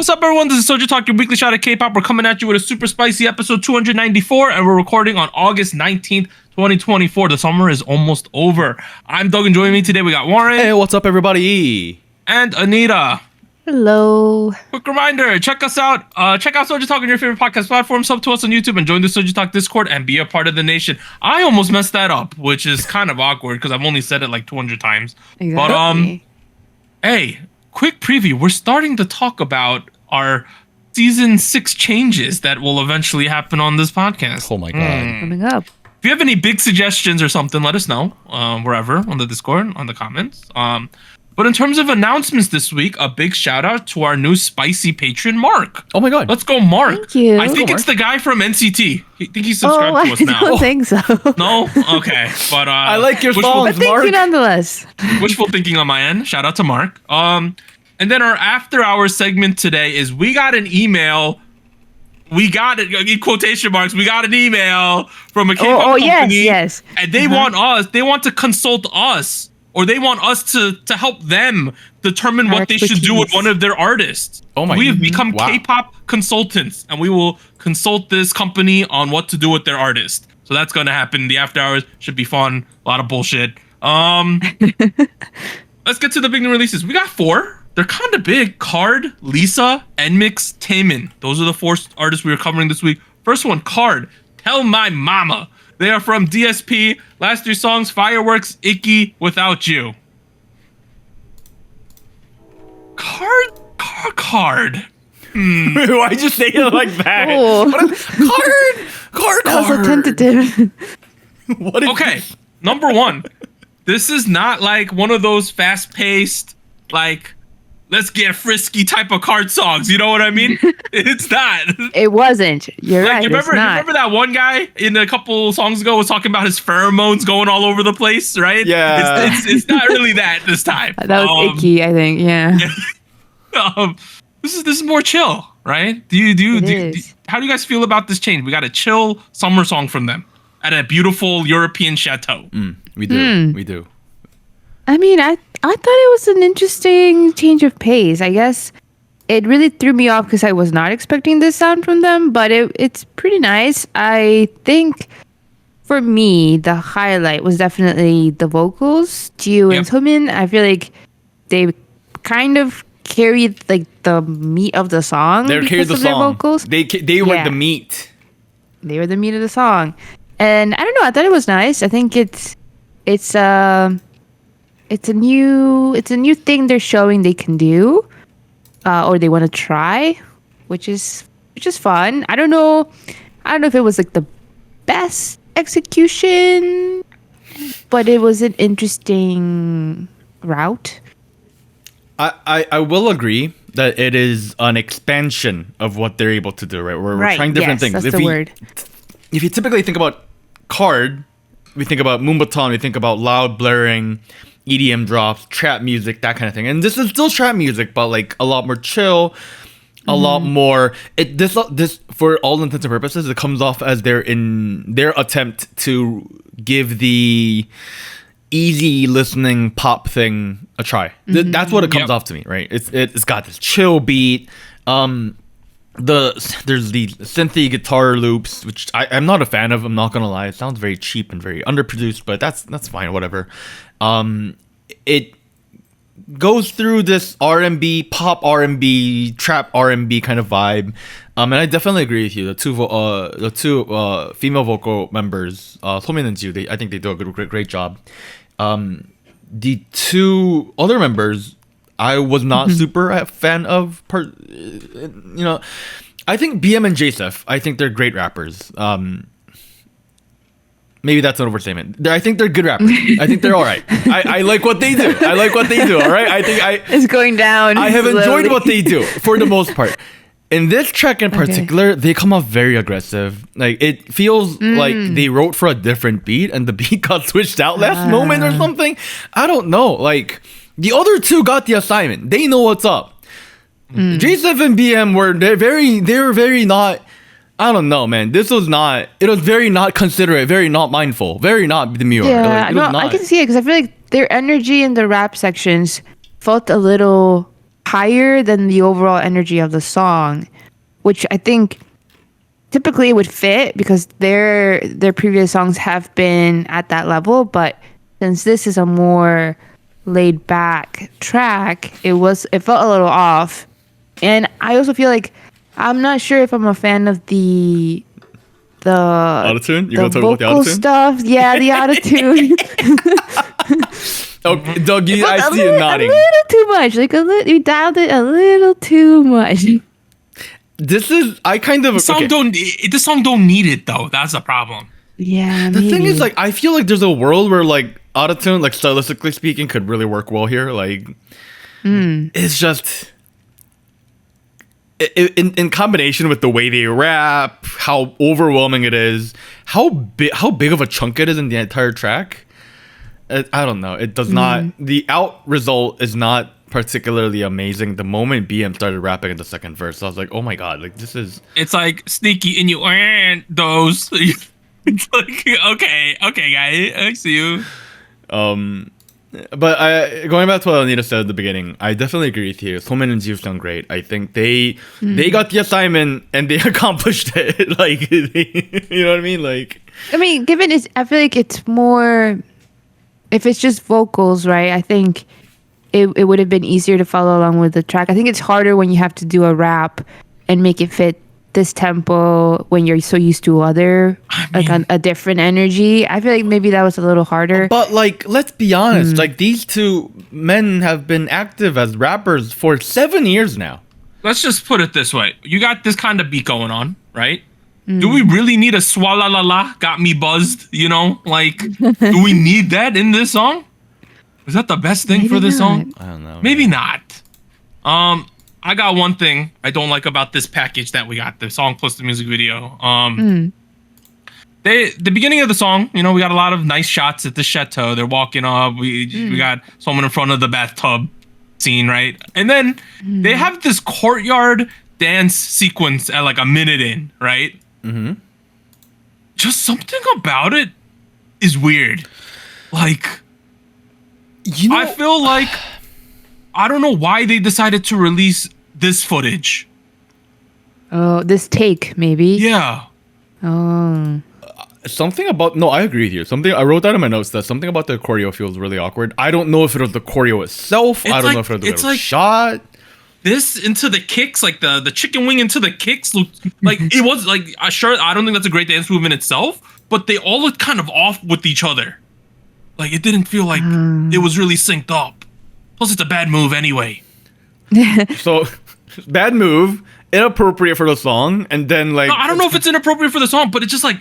What's up, everyone? This is SojuTalk, your weekly shot at K-pop. We're coming at you with a super spicy episode 294, and we're recording on August 19th, 2024. The summer is almost over. I'm Doug, and joining me today, we got Warren. Hey, what's up, everybody? And Anita. Hello. Quick reminder, check us out. Check out SojuTalk on your favorite podcast platform. Sub to us on YouTube and join the SojuTalk Discord and be a part of the nation. I almost messed that up, which is kind of awkward because I've only said it like 200 times. Exactly. But hey, quick preview. We're starting to talk about our season 6 changes that will eventually happen on this podcast. Oh my god. Coming up. If you have any big suggestions or something, let us know wherever on the Discord, on the comments. But in terms of announcements this week, a big shout out to our new spicy patron, Mark. Oh my god. Let's go, Mark. Thank you. I think it's the guy from NCT. I think he's subscribed to us now. I don't think so. No? Okay. But I like your wishful- songs, But thank Mark. you nonetheless. Wishful thinking on my end. Shout out to Mark. And then our after hours segment today is we got an email. We got it in quotation marks. We got an email from a K-pop company. yes. And they want us. They want to consult us, or they want us to help them determine what they should do with one of their artists. Oh my- We have become wow. K-pop consultants, and we will consult this company on what to do with their artist. So that's going to happen. The after hours should be fun. A lot of bullshit. Let's get to the big new releases. We got 4. They're kind of big. Card, Lisa, NMIXX, Taemin. Those are the 4 artists we are covering this week. First one, Card. Tell My Momma. They are from DSP. Last 3 songs, Fireworks, Icky, Without You. Card. Why'd you say it like that? Oh. Card. That was so tentative. What is Okay, number 1. This is not like one of those fast-paced, like, let's get frisky type of Card songs. You know what I mean? It's not. It wasn't. You're Like, right. you remember that one guy in a couple songs ago was talking about his pheromones going all over the place, right? Yeah. It's not really that this time. That was icky, I think. Yeah. This is more chill, right? How do you guys feel about this change? We got a chill summer song from them at a beautiful European chateau. We do. We do. I mean, I thought it was an interesting change of pace. I guess it really threw me off because I was not expecting this sound from them, but it's pretty nice. I think for me, the highlight was definitely the vocals. Jiu and Taemin. I feel like they kind of carried like the meat of the song. They carried the because of their song. vocals. They were the meat. They were the meat of the song, and I don't know. I thought it was nice. I think it's a new thing they're showing they can do, or they want to try, which is fun. I don't know if it was like the best execution, but it was an interesting route. I will agree that it is an expansion of what they're able to do, right? We're trying different things. That's the word. If you typically think about Card, we think about Moonbaton, we think about loud blaring, EDM drops, trap music, that kind of thing. And this is still trap music, but like a lot more chill, a lot more. This for all intents and purposes, it comes off as their attempt to give the easy listening pop thing a try. That's what it comes off to me, right? It's got this chill beat. There's the synthy guitar loops, which I'm not a fan of. I'm not gonna lie. It sounds very cheap and very underproduced, but that's fine. Whatever. It goes through this R&B, pop R&B, trap R&B kind of vibe. And I definitely agree with you. The two female vocal members, Taemin and Jiu, I think they do a great job. The 2 other members, I was not super a fan of. I think BM and JSF, I think they're great rappers. Maybe that's an overstatement. I think they're good rappers. I think they're all right. I like what they do. All right. It's going down. I have slowly. enjoyed what they do for the most part. In this track in particular, they come off very aggressive. Like it feels like they wrote for a different beat and the beat got switched out last moment or something. I don't know. Like the other 2 got the assignment. They know what's up. J7 and BM they were very not. I don't know, man. It was very not considerate, very not mindful, very not demure. Yeah, I can see it because I feel like their energy in the rap sections felt a little higher than the overall energy of the song, which I think typically would fit because their previous songs have been at that level. But since this is a more laid back track, it felt a little off. And I also feel like I'm not sure if I'm a fan of the autotune. You gonna talk about the vocal autotune stuff? Yeah, the autotune. Oh, Dougie, I see you nodding. A little too much. Like you dialed it a little too much. This is I kind of The song don't need it though. That's the problem. Yeah. The thing is, like, I feel like there's a world where like autotune, like stylistically speaking, could really work well here. Like, it's just in combination with the way they rap, how overwhelming it is, how big of a chunk it is in the entire track. I don't know. It does not. The out result is not particularly amazing. The moment BM started rapping in the second verse, I was like, oh my god, like this is. It's like sneaky and you and those. It's like okay, guy, I see you. But going back to what Anita said at the beginning, I definitely agree with you. Taemin and Jiu's done great. I think they got the assignment and they accomplished it. Like, you know what I mean? Like, I mean, given it's, I feel like it's more. If it's just vocals, right? I think it would have been easier to follow along with the track. I think it's harder when you have to do a rap and make it fit this tempo when you're so used to other a different energy. I feel like maybe that was a little harder. But like, let's be honest, like these two men have been active as rappers for 7 years now. Let's just put it this way: you got this kind of beat going on, right? Do we really need a swalla la la got me buzzed? You know, like, do we need that in this song? Is that the best thing for this song? I don't know. Maybe not. I got one thing I don't like about this package that we got, the song plus the music video. The beginning of the song, you know, we got a lot of nice shots at the chateau. They're walking up. We got someone in front of the bathtub scene, right? And then they have this courtyard dance sequence at like a minute in, right? Just something about it is weird. Like, You know, I feel like I don't know why they decided to release this footage. Oh, this take maybe. Yeah. Oh. something about I agree with you. I wrote that in my notes that something about the choreo feels really awkward. I don't know if it was the choreo itself. I don't know if it was the shot. This into the kicks, like the chicken wing into the kicks, looked like it was like sure. I don't think that's a great dance move in itself, but they all looked kind of off with each other. Like it didn't feel like it was really synced up. Plus, it's a bad move anyway. So, bad move, inappropriate for the song, and then like I don't know if it's inappropriate for the song, but it just like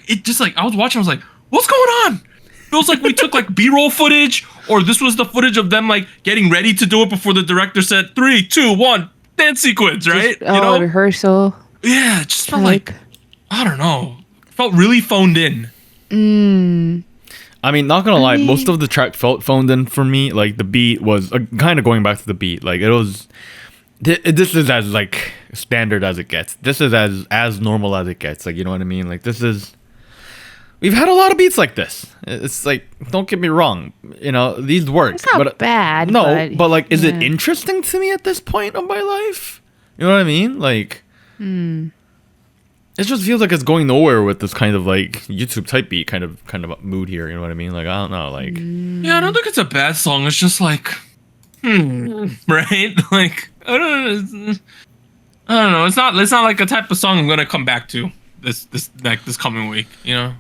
I was watching, I was like, what's going on? Feels like we took like B-roll footage, or this was the footage of them like getting ready to do it before the director said 3, 2, 1, dance sequence, right? Just, rehearsal. Yeah, it just felt like I don't know. It felt really phoned in. I mean, not gonna lie, most of the track felt phoned in for me. Like the beat was kind of going back to the beat. Like it was. This is as like standard as it gets. This is as normal as it gets. Like, you know what I mean? Like this is. We've had a lot of beats like this. It's like, don't get me wrong. You know, these work. It's not bad. No, but like, is it interesting to me at this point of my life? You know what I mean? Like, it just feels like it's going nowhere with this kind of like YouTube type beat kind of mood here. You know what I mean? Like, I don't know. Like, yeah, I don't think it's a bad song. It's just like, right? Like, I don't know. It's not like a type of song I'm gonna come back to this coming week. You know.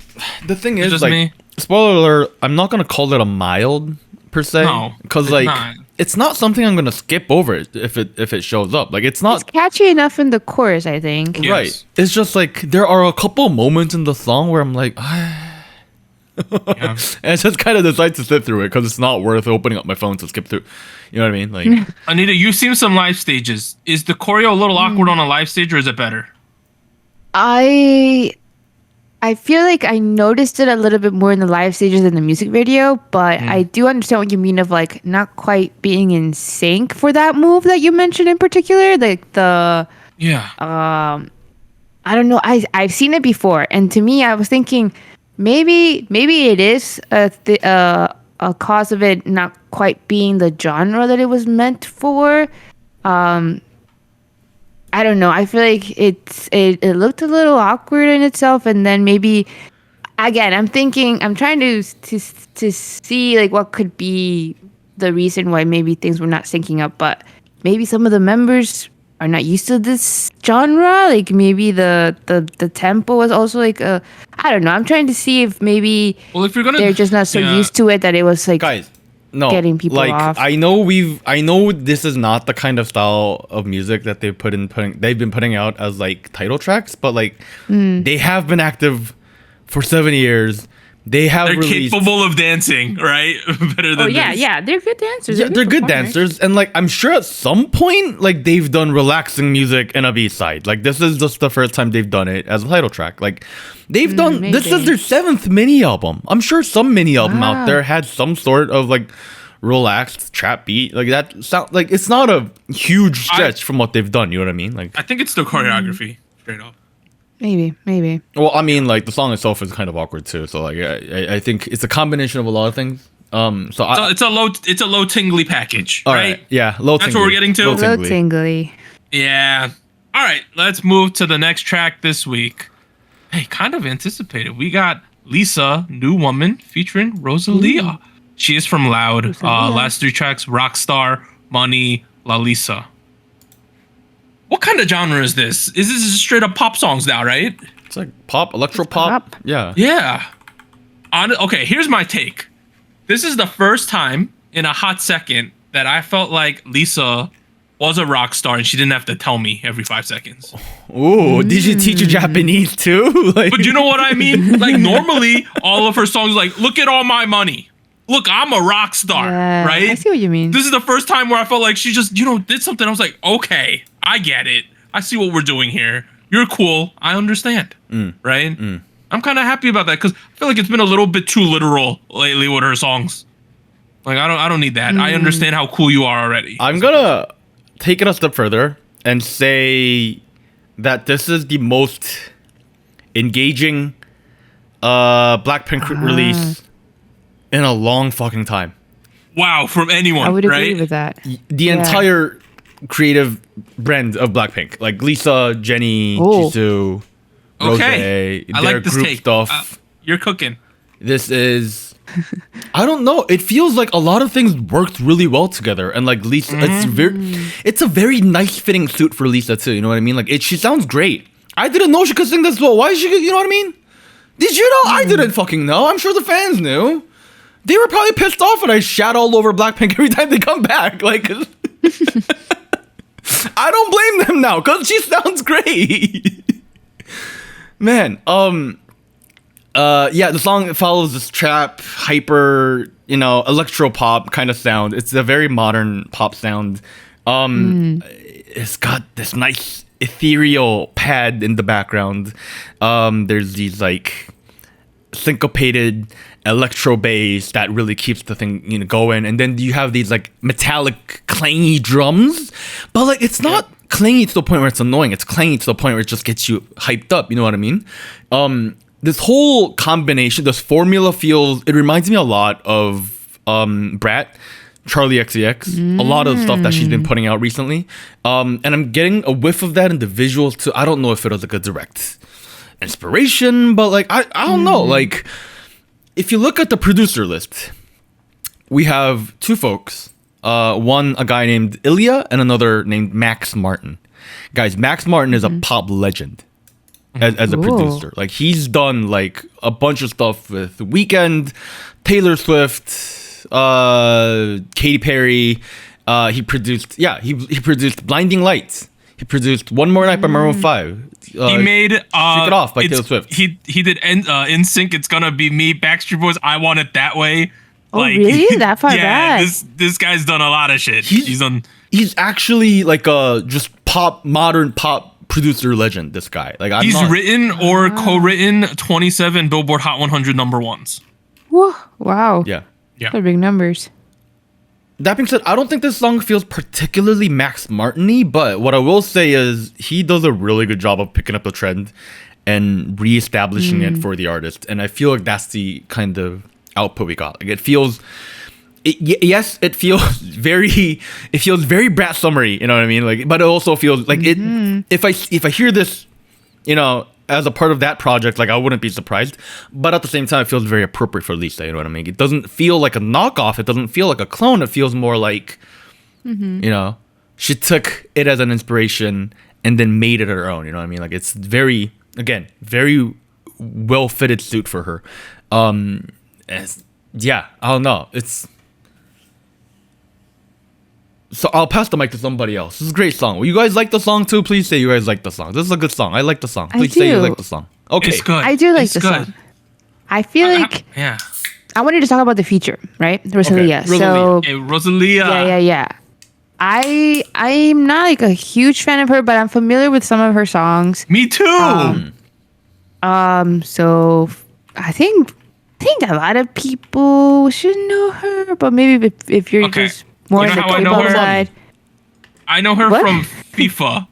The thing is, just like, me. Spoiler alert, I'm not gonna call it a mild per se. No, because like it's not something I'm gonna skip over if it shows up. Like it's not. It's catchy enough in the chorus, I think. Yes. Right. It's just like there are a couple moments in the song where I'm like, Yeah. and I just kind of decide to sit through it because it's not worth opening up my phone to skip through. You know what I mean? Like, Anita, you've seen some live stages. Is the choreo a little awkward on a live stage, or is it better? I feel like I noticed it a little bit more in the live stages than the music video, but I do understand what you mean of like not quite being in sync for that move that you mentioned in particular. Like the I don't know. I've seen it before, and to me, I was thinking maybe it is a cause of it not quite being the genre that it was meant for. I don't know. I feel like it looked a little awkward in itself, and then maybe again, I'm trying to see like what could be the reason why maybe things were not syncing up, but maybe some of the members are not used to this genre. Like maybe the tempo was also like I don't know. I'm trying to see if maybe if you're gonna, they're just not so used to it that it was like Guys, no, getting people like off. I know this is not the kind of style of music that they've been putting out as like title tracks, but like they have been active for 7 years. They're capable of dancing, right? Better than this. Yeah, they're good dancers. Yeah, they're good dancers, and like I'm sure at some point, like they've done relaxing music in a B-side. Like this is just the first time they've done it as a title track. Like they've done this is their 7th mini album. I'm sure some mini album out there had some sort of like relaxed trap beat. Like that sound like it's not a huge stretch from what they've done. You know what I mean? Like I think it's the choreography, straight up. Maybe. Well, I mean, like the song itself is kind of awkward too. So like, I think it's a combination of a lot of things. It's a low tingly package, all right? Yeah, low. That's tingly. what we're getting to. Low tingly. Yeah. All right, let's move to the next track this week. Hey, kind of anticipated. We got Lisa, New Woman, featuring Rosalia. She is from Loud. Last 3 tracks: Rockstar, Money, La Lisa. What kind of genre is this? Is this just straight up pop songs now, right? It's like pop, electro pop. Yeah. Yeah. Okay, here's my take. This is the first time in a hot second that I felt like Lisa was a rock star and she didn't have to tell me every 5 seconds. Ooh, did you teach you Japanese too? Like, but you know what I mean? Like normally all of her songs are like, look at all my money. Look, I'm a rock star, right? I see what you mean. This is the first time where I felt like she just, did something. I was like, okay, I get it. I see what we're doing here. You're cool. I understand, right? I'm kind of happy about that because I feel like it's been a little bit too literal lately with her songs. Like I don't need that. I understand how cool you are already. I'm gonna take it a step further and say that this is the most engaging Blackpink release in a long fucking time. Wow, from anyone, I would agree right? with that. The entire creative brand of Blackpink, like Lisa, Jennie, Jisoo, Rose, I their like this group take. stuff. You're cooking. This is, I don't know. It feels like a lot of things worked really well together, and like Lisa, it's a very nice fitting suit for Lisa too. You know what I mean? Like she sounds great. I didn't know she could sing this well. Why is she? You know what I mean? Did you know? I didn't fucking know. I'm sure the fans knew. They were probably pissed off when I shat all over Blackpink every time they come back. Like, I don't blame them now because she sounds great. Man, yeah, the song follows this trap, hyper, electro pop kind of sound. It's a very modern pop sound. It's got this nice ethereal pad in the background. There's these like syncopated electro bass that really keeps the thing going, and then you have these like metallic clangy drums, but like it's not clangy to the point where it's annoying. It's clangy to the point where it just gets you hyped up. You know what I mean? This whole combination, this formula it reminds me a lot of Brat, Charlie XCX, a lot of stuff that she's been putting out recently, and I'm getting a whiff of that in the visuals too. I don't know if it was like a direct inspiration, but like I don't know. Like if you look at the producer list, we have 2 folks. One, a guy named Ilya, and another named Max Martin. Guys, Max Martin is a pop legend as a producer. Like he's done like a bunch of stuff with The Weeknd, Taylor Swift, Katy Perry. He produced Blinding Lights. He produced One More Night by Maroon 5. He made Shake It Off by Taylor Swift. He did NSYNC, It's Gonna Be Me, Backstreet Boys, I Want It That Way. Oh, really? That far back? This guy's done a lot of shit. He's actually like a just modern pop producer legend. This guy, like he's written or co-written 27 Billboard Hot 100 number ones. Whoa, wow. Yeah. They're big numbers. That being said, I don't think this song feels particularly Max Martin-y, but what I will say is he does a really good job of picking up the trend and reestablishing it for the artist. And I feel like that's the kind of output we got. Like it feels yes, it feels very Brat Summery, you know what I mean? Like, but it also feels like it. If I hear this, you know, as a part of that project, like I wouldn't be surprised. But at the same time, it feels very appropriate for Lisa. You know what I mean? It doesn't feel like a knockoff. It doesn't feel like a clone. It feels more like, you know, she took it as an inspiration and then made it her own. You know what I mean? Like it's very well fitted suit for her. Yeah, I don't know. So I'll pass the mic to somebody else. This is a great song. Will you guys like the song too? Please say you guys like the song. This is a good song. I like the song. Please say you like the song. Okay. It's good. I do like It's the good. song. I feel like Yeah. I wanted to talk about the feature, right? Rosalia. Okay. So Hey, Rosalia. yeah. I'm not like a huge fan of her, but I'm familiar with some of her songs. Me too. So I think a lot of people should know her, but maybe if you're Okay. just more You in know the how I know K-pop her? side. I know her What? from FIFA.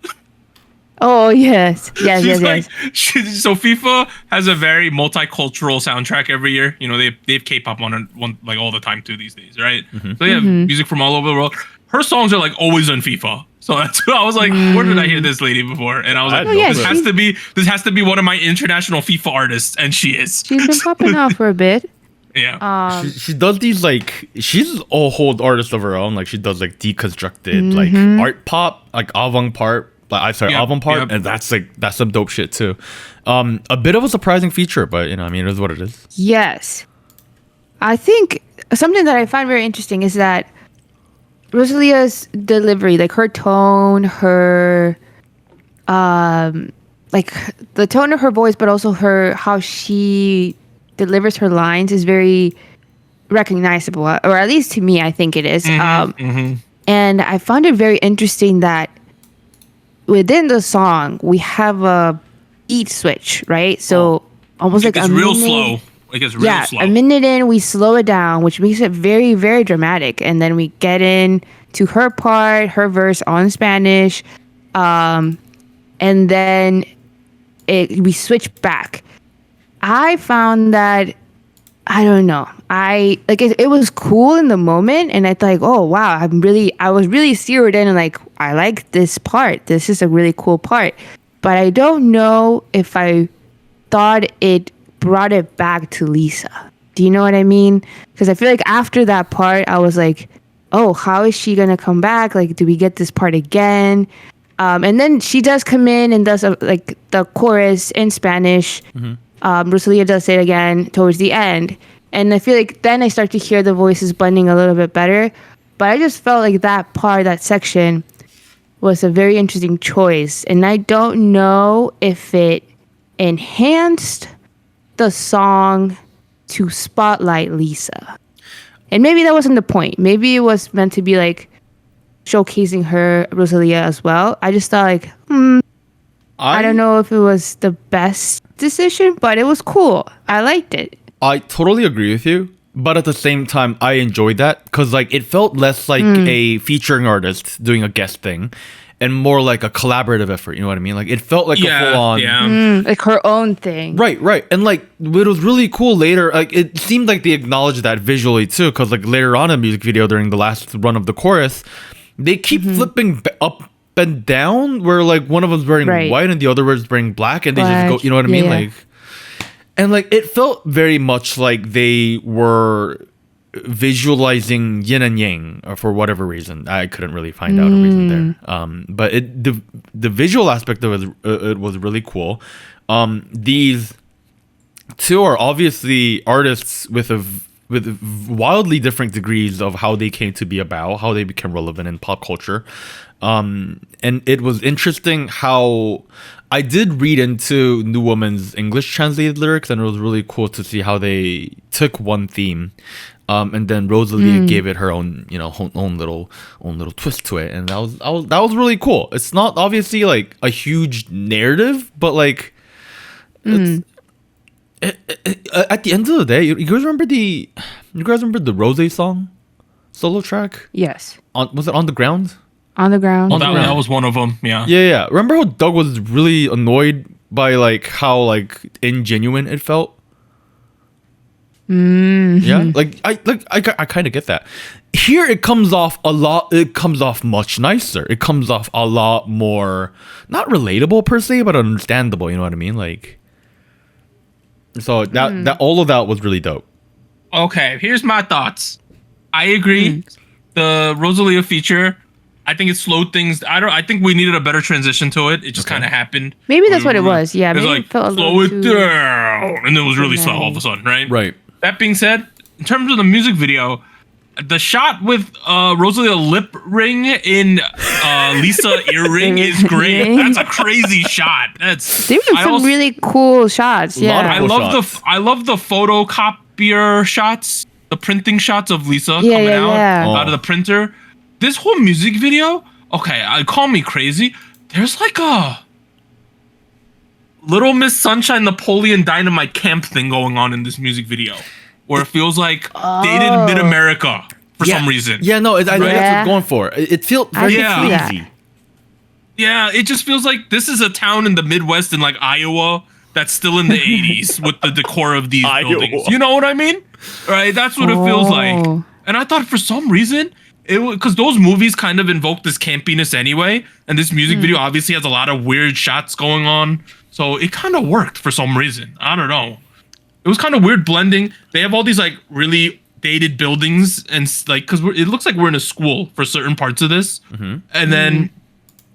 Oh yes. She's Yes. like, so FIFA has a very multicultural soundtrack every year. You know, they have K-pop on like all the time too these days, right? So they have music from all over the world. Her songs are like always on FIFA. So that's I was like, where did I hear this lady before? And I was like, Oh, yeah, this has to be one of my international FIFA artists, and she is. She's been popping off for a bit. Yeah. She does these like she's a whole artist of her own. Like she does like deconstructed like art pop, like avant part. Avant part, and that's some dope shit too. A bit of a surprising feature, but you know, I mean, it is what it is. Yes. I think something that I find very interesting is that Rosalia's delivery, like her tone, her like the tone of her voice, but also how she delivers her lines is very recognizable, or at least to me, I think it is. And I found it very interesting that within the song we have a beat switch, right? So almost like It's a real minute, slow. Like it's real slow. a minute in, we slow it down, which makes it very, very dramatic. And then we get in to her part, her verse on Spanish. And then we switch back. I found that, I don't know. It was cool in the moment, and I thought, like, oh wow, I was really zeroed in and like, I like this part. This is a really cool part. But I don't know if I thought it brought it back to Lisa. Do you know what I mean? Because I feel like after that part, I was like, oh, how is she gonna come back? Like, do we get this part again? And then she does come in and does like the chorus in Spanish. Rosalia does it again towards the end. And I feel like then I start to hear the voices blending a little bit better. But I just felt like that section was a very interesting choice. And I don't know if it enhanced the song to spotlight Lisa. And maybe that wasn't the point. Maybe it was meant to be like showcasing her, Rosalia, as well. I just thought like, I don't know if it was the best decision, but it was cool. I liked it. I totally agree with you, but at the same time, I enjoyed that because like it felt less like a featuring artist doing a guest thing, and more like a collaborative effort. You know what I mean? Like it felt like a full on, Like her own thing. right. And like it was really cool later. Like it seemed like they acknowledged that visually too, because like later on in the music video during the last run of the chorus, they keep flipping up and down, where like one of them's wearing white and the other one's wearing black, and they just go. You know what I mean? Like. And like it felt very much like they were visualizing yin and yang, or for whatever reason. I couldn't really find out a reason there. But the visual aspect of it was really cool. These two are obviously artists with wildly different degrees of how they came to be about, how they became relevant in pop culture. And it was interesting how I did read into New Woman's English translated lyrics, and it was really cool to see how they took one theme, and then Rosalia gave it her own, own little twist to it, and that was really cool. It's not obviously like a huge narrative, but like, at the end of the day, you guys remember the Rose song solo track? Yes. Was it On the Ground? On the Ground. That was one of them. Yeah. Yeah. Remember how Doug was really annoyed by like how like ingenuine it felt? Yeah, I kind of get that. Here it comes off a lot. It comes off much nicer. It comes off a lot more not relatable per se, but understandable. You know what I mean? Like, so that all of that was really dope. Okay, here's my thoughts. I agree. The Rosalia feature, I think it slowed things. I think we needed a better transition to it. It just kind of happened. Maybe that's what it was. Yeah, It was maybe like it felt a slow little it too down, and it was really slow all of a sudden, right? Right. That being said, in terms of the music video, the shot with Rosalia lip ring in Lisa earring is great. That's a crazy shot. That's They were some really cool shots. lot Yeah. of I love the photocopier shots, the printing shots of Lisa Yeah, coming yeah, out yeah. out of the printer. This whole music video, okay, call me crazy. There's like a Little Miss Sunshine Napoleon Dynamite camp thing going on in this music video, where it feels like dated mid-America for some reason. Yeah, no, I think that's what Yeah. it's going for. It feels very can see that. easy. Yeah, it just feels like this is a town in the Midwest in like Iowa that's still in the 80s with the decor of these buildings. You know what I mean? Right? That's what it feels like. Oh. And I thought for some reason, because those movies kind of invoke this campiness anyway, and this music video obviously has a lot of weird shots going on. So it kind of worked for some reason. I don't know. It was kind of weird blending. They have all these like really dated buildings and like, because it looks like we're in a school for certain parts of this. And then,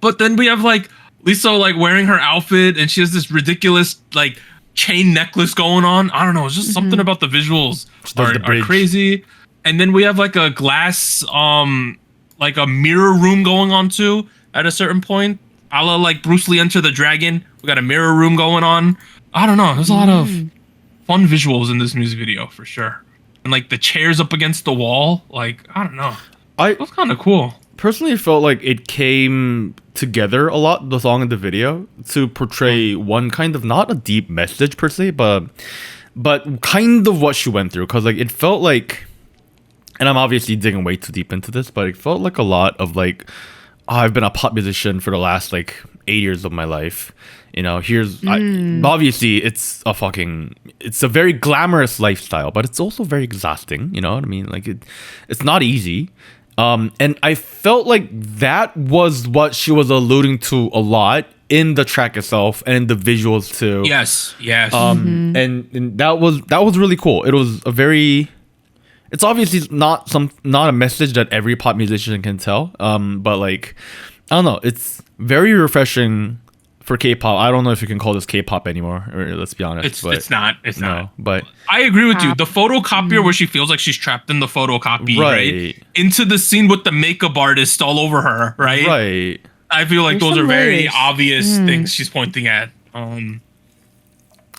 but then we have like Lisa like wearing her outfit and she has this ridiculous like chain necklace going on. I don't know. It's just something about the visuals does the are bridge. crazy. And then we have like a glass, like a mirror room going on too at a certain point. A la like Bruce Lee Enter the Dragon. We got a mirror room going on. I don't know. There's a lot of fun visuals in this music video for sure. And like the chairs up against the wall. Like, I don't know. It was kind of cool. Personally felt like it came together a lot, the song and the video, to portray one kind of not a deep message per se, but kind of what she went through. Because like it felt like, and I'm obviously digging way too deep into this, but it felt like a lot of like, I've been a pop musician for the last like 8 years of my life. You know, obviously it's a very glamorous lifestyle, but it's also very exhausting. You know what I mean? Like it's not easy. And I felt like that was what she was alluding to a lot in the track itself and in the visuals too. Yes. And that was really cool. It was it's obviously not a message that every pop musician can tell. But like, I don't know, it's very refreshing for K-pop. I don't know if you can call this K-pop anymore, or let's be honest. It's not. But I agree with you. The photocopier where she feels like she's trapped in the photocopy, right? Into the scene with the makeup artist all over her, right? Right. I feel like There's those are some very layers. obvious things she's pointing at. And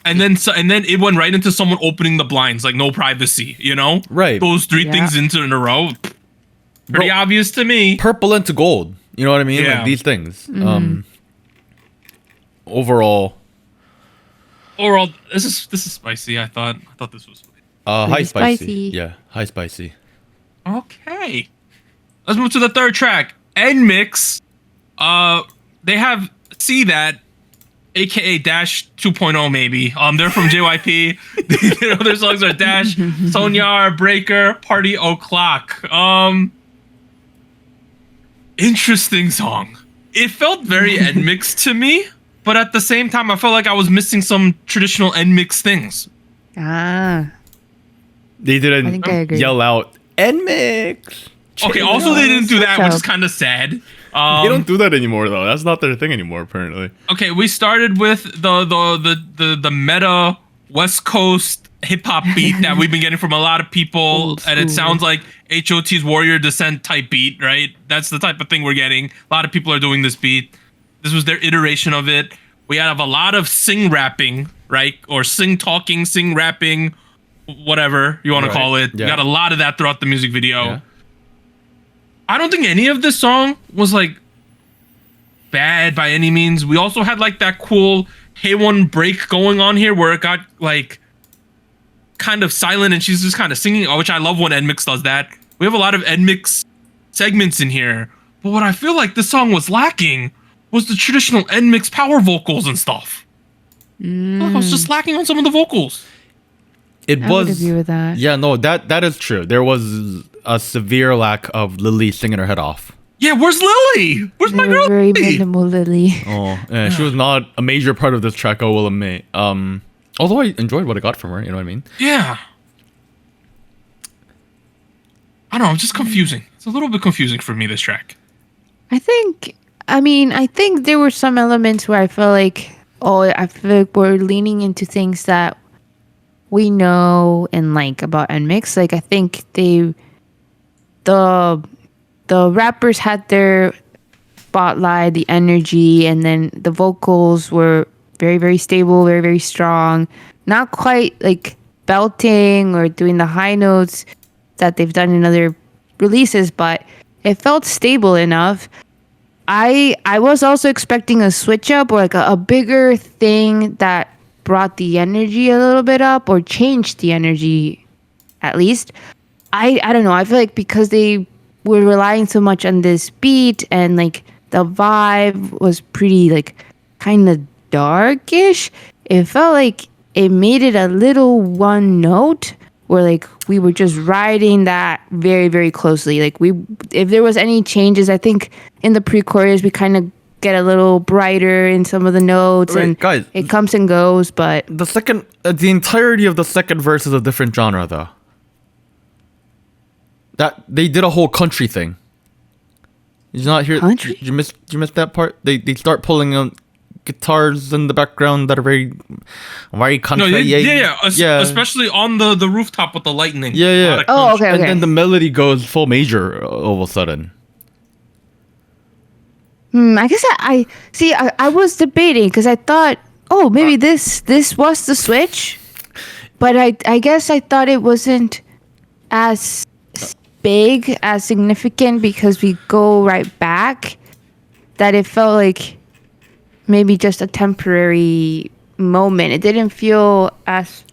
then it went right into someone opening the blinds, like no privacy, you know? Right. Those three Yeah. things in a row, pretty obvious to me. Purple into gold. You know what I mean? Yeah. Like these things. Overall, this is spicy. I thought this was high Pretty spicy. spicy. Yeah, high spicy. okay. Let's move to the third track, NMIXX. They have See That, aka Dash 2.0 maybe. They're from JYP. Their songs are Dash, Sonyar, Breaker, Party O'Clock. Interesting song. It felt very NMIXX to me, but at the same time, I felt like I was missing some traditional NMIXX things. Ah. They I didn't think I agree. yell out NMIXX. Okay, also they didn't do that, which is kind of sad. They don't do that anymore though. That's not their thing anymore apparently. Okay, we started with the meta West Coast hip hop beat that we've been getting from a lot of people, Old and it school. sounds like HOT's Warrior Descent type beat, right? That's the type of thing we're getting. A lot of people are doing this beat. This was their iteration of it. We have a lot of sing rapping, right? Or sing talking, sing rapping, whatever you want to Right. call it. Yeah. We got a lot of that throughout the music video. Yeah. I don't think any of this song was like bad by any means. We also had like that cool K1 break going on here where it got like kind of silent and she's just kind of singing, which I love when NMIXX does that. We have a lot of NMIXX segments in here, but what I feel like this song was lacking was the traditional NMIXX power vocals and stuff. I was just lacking on some of the vocals. It I would agree with that. Yeah, no, that is true. There was a severe lack of Lily singing her head off. Yeah, where's Lily? Where's my girl Very Lily? minimal Lily. Oh, yeah, she was not a major part of this track, I will admit. Although I enjoyed what I got from her, you know what I mean? Yeah. I don't know, it's just confusing. It's a little bit confusing for me, this track. I think there were some elements where I feel like we're leaning into things that we know and like about NMIXX. Like I think the rappers had their spotlight, the energy, and then the vocals were very, very stable, very, very strong. Not quite like belting or doing the high notes that they've done in other releases, but it felt stable enough. I was also expecting a switch up or like a bigger thing that brought the energy a little bit up or changed the energy at least. I don't know. I feel like because they were relying so much on this beat and like the vibe was pretty like kind of darkish, it felt like it made it a little one note where like we were just riding that very, very closely. Like if there was any changes, I think in the pre-chorus we kind of get a little brighter in some of the notes, Right, and guys, it comes and goes. But the entirety of the second verse is a different genre, though. That they did a whole country thing. Did you not hear? Country? Did you miss that part? They start pulling on guitars in the background that are very country. No, yeah. Especially on the rooftop with the lightning. Yeah. Oh, okay. And then the melody goes full major all of a sudden. I guess I was debating because I thought, oh, maybe this was the switch, but I guess I thought it wasn't as big, as significant because we go right back, that it felt like maybe just a temporary moment. It didn't feel as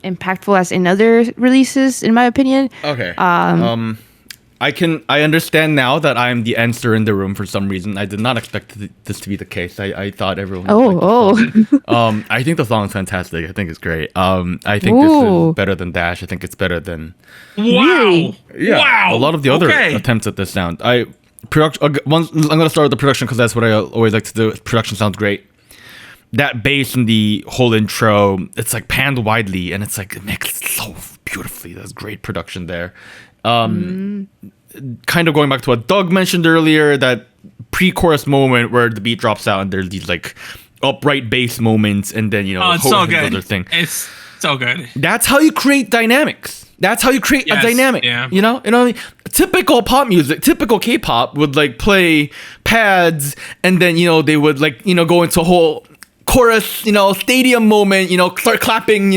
impactful as in other releases, in my opinion. Okay. I understand now that I'm the answer in the room for some reason. I did not expect this to be the case. I thought everyone would like the song. I think the song is fantastic. I think it's great. I think this is better than Dash. I think it's better than Wow. Yeah. Wow. A lot of the other attempts at this sound. I'm gonna start with the production because that's what I always like to do. Production sounds great. That bass in the whole intro, it's like panned widely and it's like mixed so beautifully. That's great production there. Kind of going back to what Doug mentioned earlier, that pre-chorus moment where the beat drops out and there's these like upright bass moments, and then it's so good. Other thing. It's so good. That's how you create dynamics. That's how you create a dynamic. Yeah. You know what I mean? Typical pop music, typical K-pop would like play pads, and then they would like go into a whole chorus, stadium moment, start clapping,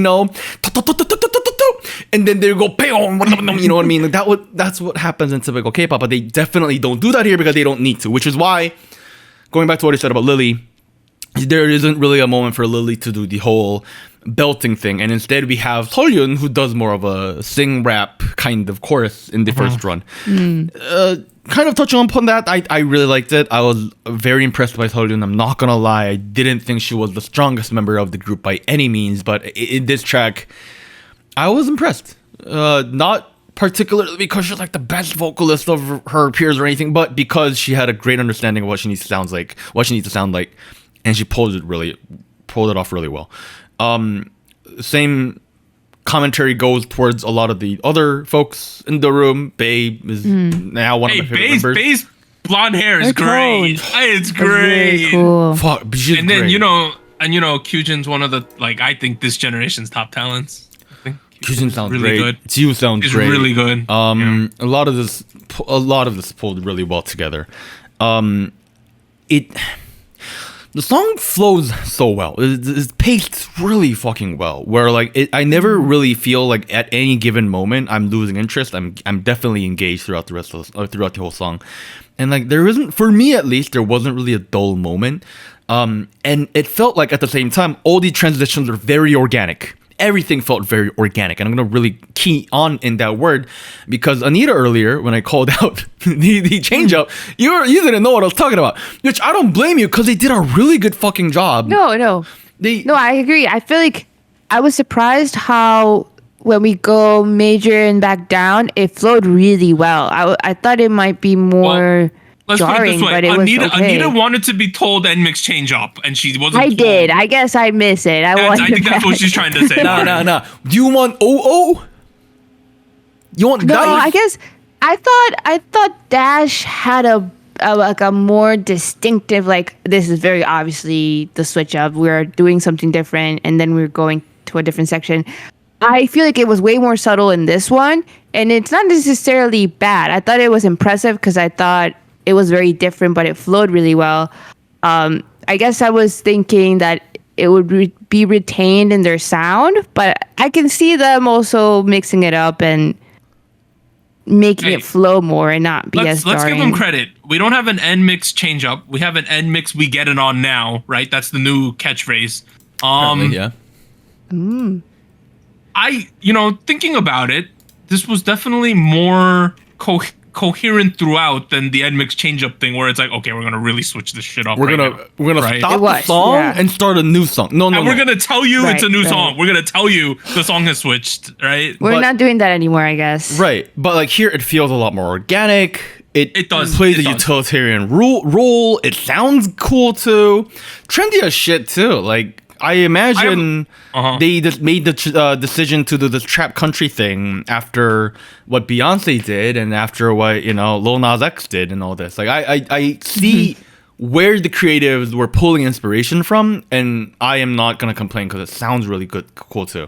and then they go, you know what I mean? Like that's what happens in typical K-pop, but they definitely don't do that here because they don't need to, which is why, going back to what I said about Lily, there isn't really a moment for Lily to do the whole belting thing, and instead we have Soju, who does more of a sing rap kind of chorus in the first run. Kind of touching upon that, I really liked it. I was very impressed by Soju. I'm not gonna lie, I didn't think she was the strongest member of the group by any means, but in this track, I was impressed. Not particularly because she's like the best vocalist of her peers or anything, but because she had a great understanding of what she needs to sound like, and she pulled it off really well. Same commentary goes towards a lot of the other folks in the room. Bae is now one of my favorite members. Bae's blonde hair is great. It's great. Really cool. Fuck, she's and then great. Kyujin's one of the I think this generation's top talents. I think Kyujin sounds really great. good. Tiu sounds It's great. really good. A lot of this pulled really well together. The song flows so well. It's paced really fucking well. Where I never really feel like at any given moment I'm losing interest. I'm definitely engaged throughout the whole song, and there isn't, for me at least, there wasn't really a dull moment. And it felt like at the same time all the transitions are very organic. Everything felt very organic, and I'm gonna really key on in that word because Anita earlier, when I called out the change up, you didn't know what I was talking about, which I don't blame you because they did a really good fucking job. No, I agree. I feel like I was surprised how when we go major and back down, it flowed really well. I thought it might be more Let's put it jarring, this way. but it Anita, was okay. Anita wanted to be told NMIXX change up, and she wasn't. I told. did. I guess I miss it. I think that's what she's trying to say. No. Do you want OO? You want No, Dive? I guess I thought Dash had a like a more distinctive, like, this is very obviously the switch up. We're doing something different, and then we're going to a different section. I feel like it was way more subtle in this one, and it's not necessarily bad. I thought it was impressive because I thought it was very different, but it flowed really well. I guess I was thinking that it would be retained in their sound, but I can see them also mixing it up and making it flow more and not be as Let's give jarring. them credit. We don't have an NMIXX change up. We have an NMIXX we get it on now, right? That's the new catchphrase. Yeah. Thinking about it, this was definitely more coherent throughout than the NMIXX change up thing, where it's like, okay, we're gonna really switch this shit up. We're gonna right? stop It the was, song yeah. and start a new song. No. We're gonna tell you it's a new Right. song. We're gonna tell you the song has switched, right? We're not doing that anymore, I guess. Right, but like here, it feels a lot more organic. It does. plays It a does. utilitarian role. It sounds cool too, trendy as shit too. Like I imagine they just made the decision to do this trap country thing after what Beyonce did and after what Lil Nas X did and all this. Like I see where the creatives were pulling inspiration from, and I am not gonna complain because it sounds really cool too.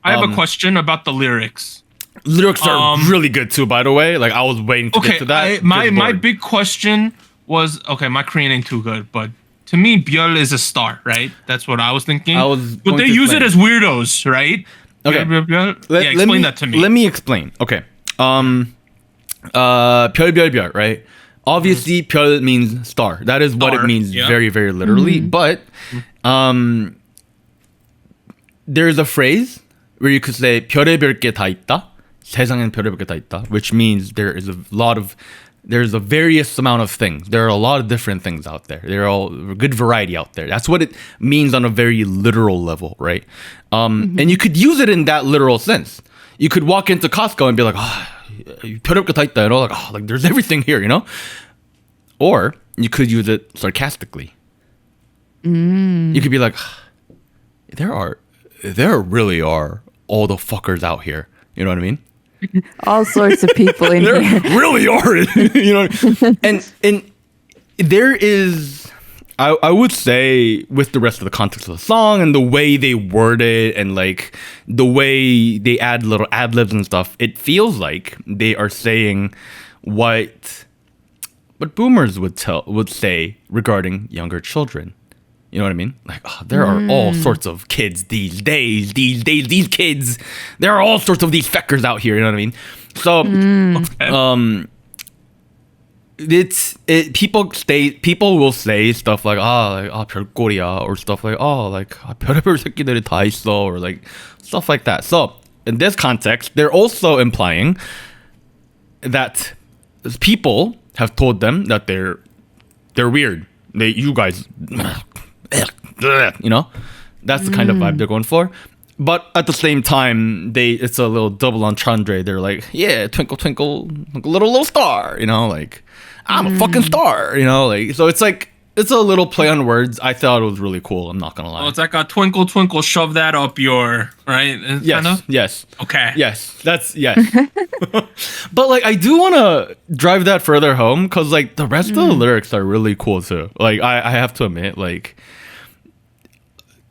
I have a question about the lyrics. Lyrics are really good too, by the way. Like I was waiting to get to that. My big question was, okay, my Korean ain't too good, but to me, Byeol is a star, right? That's what I was thinking. But they use it as weirdos, right? Okay. Yeah, explain that to me. Let me explain. Okay. 별, right? Obviously, 별 means star. That is what it Star, means yeah. very, very literally. But there's a phrase where you could say 별의별 게 다 있다. 세상엔 별의별 게 다 있다. Which means there's a various amount of things. There are a lot of different things out there. There are all good variety out there. That's what it means on a very literal level, right? And you could use it in that literal sense. You could walk into Costco and be like, 별의별 게 다 있다, like there's everything here, Or you could use it sarcastically. You could be like, there really are all the fuckers out here. You know what I mean? All sorts of people in There here. really are, and there is, I would say, with the rest of the context of the song and the way they word it and like the way they add little ad libs and stuff, it feels like they are saying what boomers would say regarding younger children. You know what I mean? Like, there are all sorts of kids these days. These kids, there are all sorts of these feckers out here. You know what I mean? So, people will say stuff like 별꼴이야, or stuff like 별의별 새끼들이 다 있어, or like stuff like that. So, in this context, they're also implying that people have told them that they're weird. You guys. That's the kind of vibe they're going for. But at the same time, it's a little double entendre. They're like, yeah, twinkle twinkle little star, like I'm a fucking star, like, so it's like, it's a little play on words. I thought it was really cool, I'm not gonna lie. Oh, it's like a twinkle twinkle, shove that up your, right? Yes, kinda? yes. Okay. Yes, yes. But like, I do want to drive that further home because like the rest of the lyrics are really cool too. Like I have to admit, like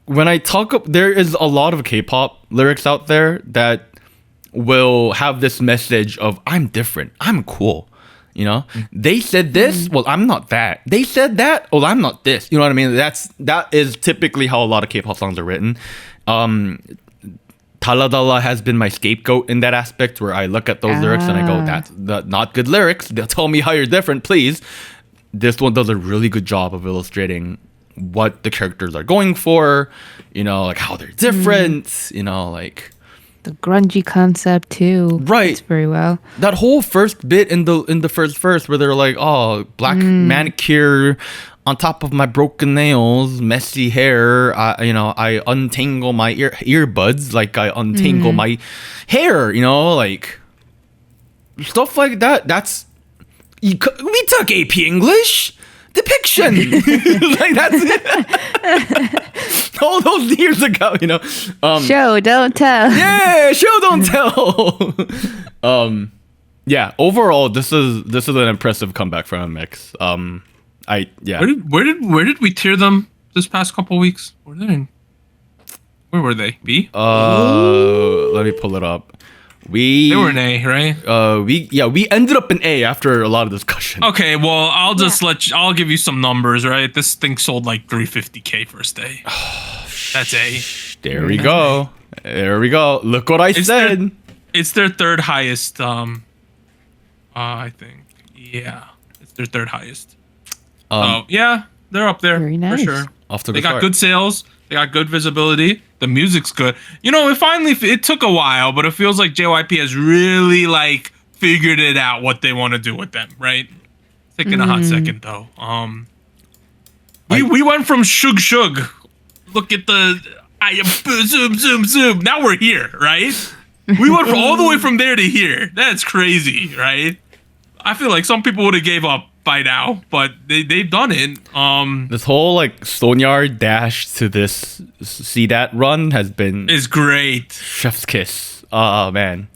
when I there is a lot of K-pop lyrics out there that will have this message of I'm different, I'm cool. They said this, well, I'm not that. They said that, well, I'm not this. You know what I mean? That is typically how a lot of K-pop songs are written. Taladala has been my scapegoat in that aspect, where I look at those lyrics and I go, that's not good lyrics. They'll tell me how you're different, please. This one does a really good job of illustrating what the characters are going for, like how they're different, like The grungy concept too. Right. It's very well. That whole first bit in the first verse where they're like, black manicure on top of my broken nails, messy hair, I untangle my earbuds, like I untangle my hair, like stuff like that. We took AP English depiction, like that's it. All those years ago, Show don't tell. Yeah, show don't tell. Yeah. Overall, this is an impressive comeback from NMIXX. Where did we tier them this past couple weeks? Where were they? B? Let me pull it up. They were an A, right? We ended up in A after a lot of discussion. Okay, well, I'll give you some numbers, right? This thing sold like 350K first day. That's A. There we go. There we go. Look what I said. It's their third highest. I think. Yeah, it's their third highest. Yeah, they're up there for sure. They got good sales. They got good visibility. The music's good. It took a while, but it feels like JYP has really like figured it out what they want to do with them, right? It's taking a hot second though. We went from shug. Look at the zoom. Now we're here, right? We went all the way from there to here. That's crazy, right? I feel like some people would have gave up by now, but they've done it. This whole like Sonyar dash to this see that run is great. Chef's kiss. Oh man.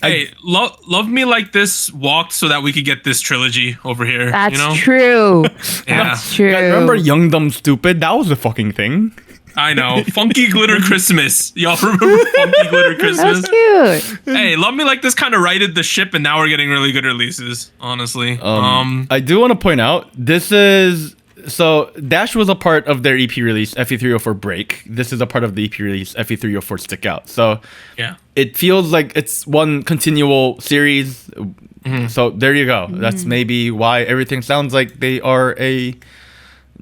Hey, love me like this walked so that we could get this trilogy over here. That's true. Yeah. That's true. Remember Young Dumb Stupid? That was a fucking thing. I know. Funky Glitter Christmas. Y'all remember Funky Glitter Christmas? That's cute. Hey, Love Me Like This kind of righted the ship, and now we're getting really good releases, honestly. I do want to point out, Dash was a part of their EP release, FE304 Break. This is a part of the EP release, FE304 Stick Out. So yeah, it feels like it's one continual series. So there you go. That's maybe why everything sounds like they are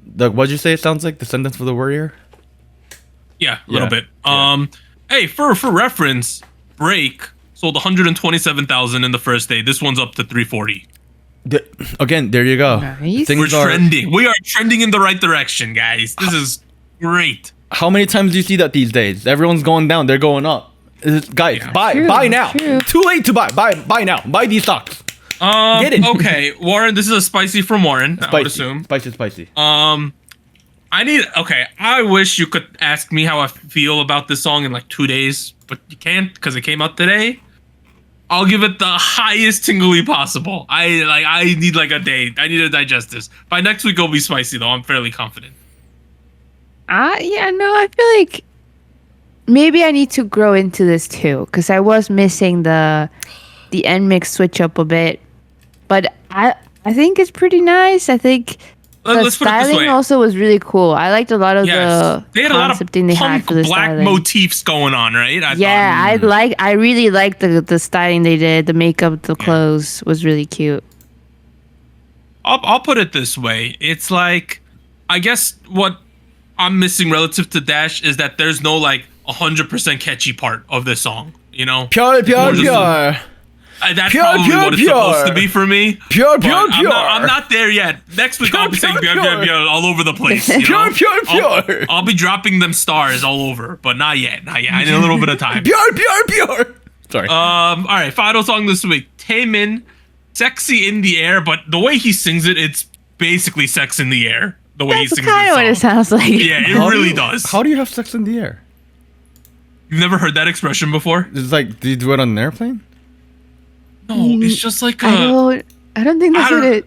what'd you say it sounds like? Descendants of the Warrior? Yeah, a little bit. Hey, for reference, Break sold 127,000 in the first day. This one's up to 340. Again, there you go. Nice. We're trending. We are trending in the right direction, guys. This is great. How many times do you see that these days? Everyone's going down. They're going up. Guys, buy now. True. Too late to buy. Buy now. Buy these stocks. Get it. Okay, Warren. This is a spicy from Warren. I would assume. Spicy. I wish you could ask me how I feel about this song in like 2 days, but you can't because it came out today. I'll give it the highest tingly possible. I need like a day. I need to digest this. By next week it'll be spicy though. I'm fairly confident. I feel like maybe I need to grow into this too, because I was missing the NMIXX switch up a bit. But I think it's pretty nice. I think the styling also was really cool. I liked a lot of the they had a lot of punk black styling. motifs going on, right? I really liked the styling they did. The makeup, the clothes was really cute. I'll put it this way. It's like, I guess what I'm missing relative to Dash is that there's no like 100% catchy part of this song, Pure. That's probably what it's supposed to be for me. Pure. I'm not there yet. Next week I'll be saying pure all over the place. Pure. I'll be dropping them stars all over, but not yet. I need a little bit of time. Pure. Sorry. All right, final song this week. Taemin, Sexy in the Air, but the way he sings it, it's basically sex in the air. The way he sings it. That's kind of what it sounds like. Yeah, it really does. How do you have sex in the air? You've never heard that expression before? It's like, do you do it on an airplane? No, it's just like I don't think that's what it.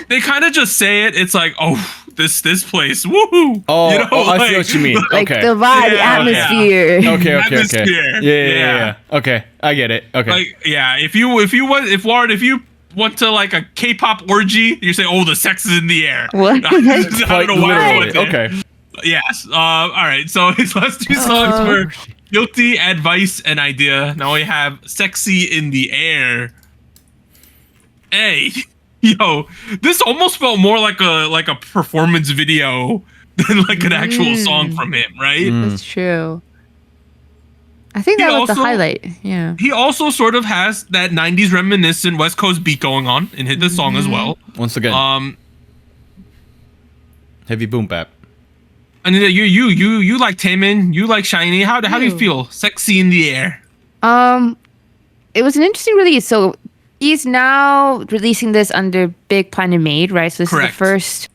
They kind of just say it. It's like, oh, this place, woohoo! Oh, I see what you mean. Like okay. the vibe, the atmosphere. Okay. Atmosphere. Yeah. Okay, I get it. Okay. Like, yeah, if you went to like a K-pop orgy, you say, oh, the sex is in the air. What? I don't know why I went there. Okay. Yes. All right. So his last two songs were Guilty, Advice, and Idea. Now we have Sexy in the Air. Hey, yo, this almost felt more like a performance video than like an actual song from him, right? That's true. I think that was the highlight. Yeah. He also sort of has that 90s reminiscent West Coast beat going on in this song as well. Once again. Heavy boom bap. And you like Taemin, you like Shiny. How do you Ew. feel? Sexy in the air. It was an interesting release. So he's now releasing this under Big Planet Made, right? So this Correct. is the first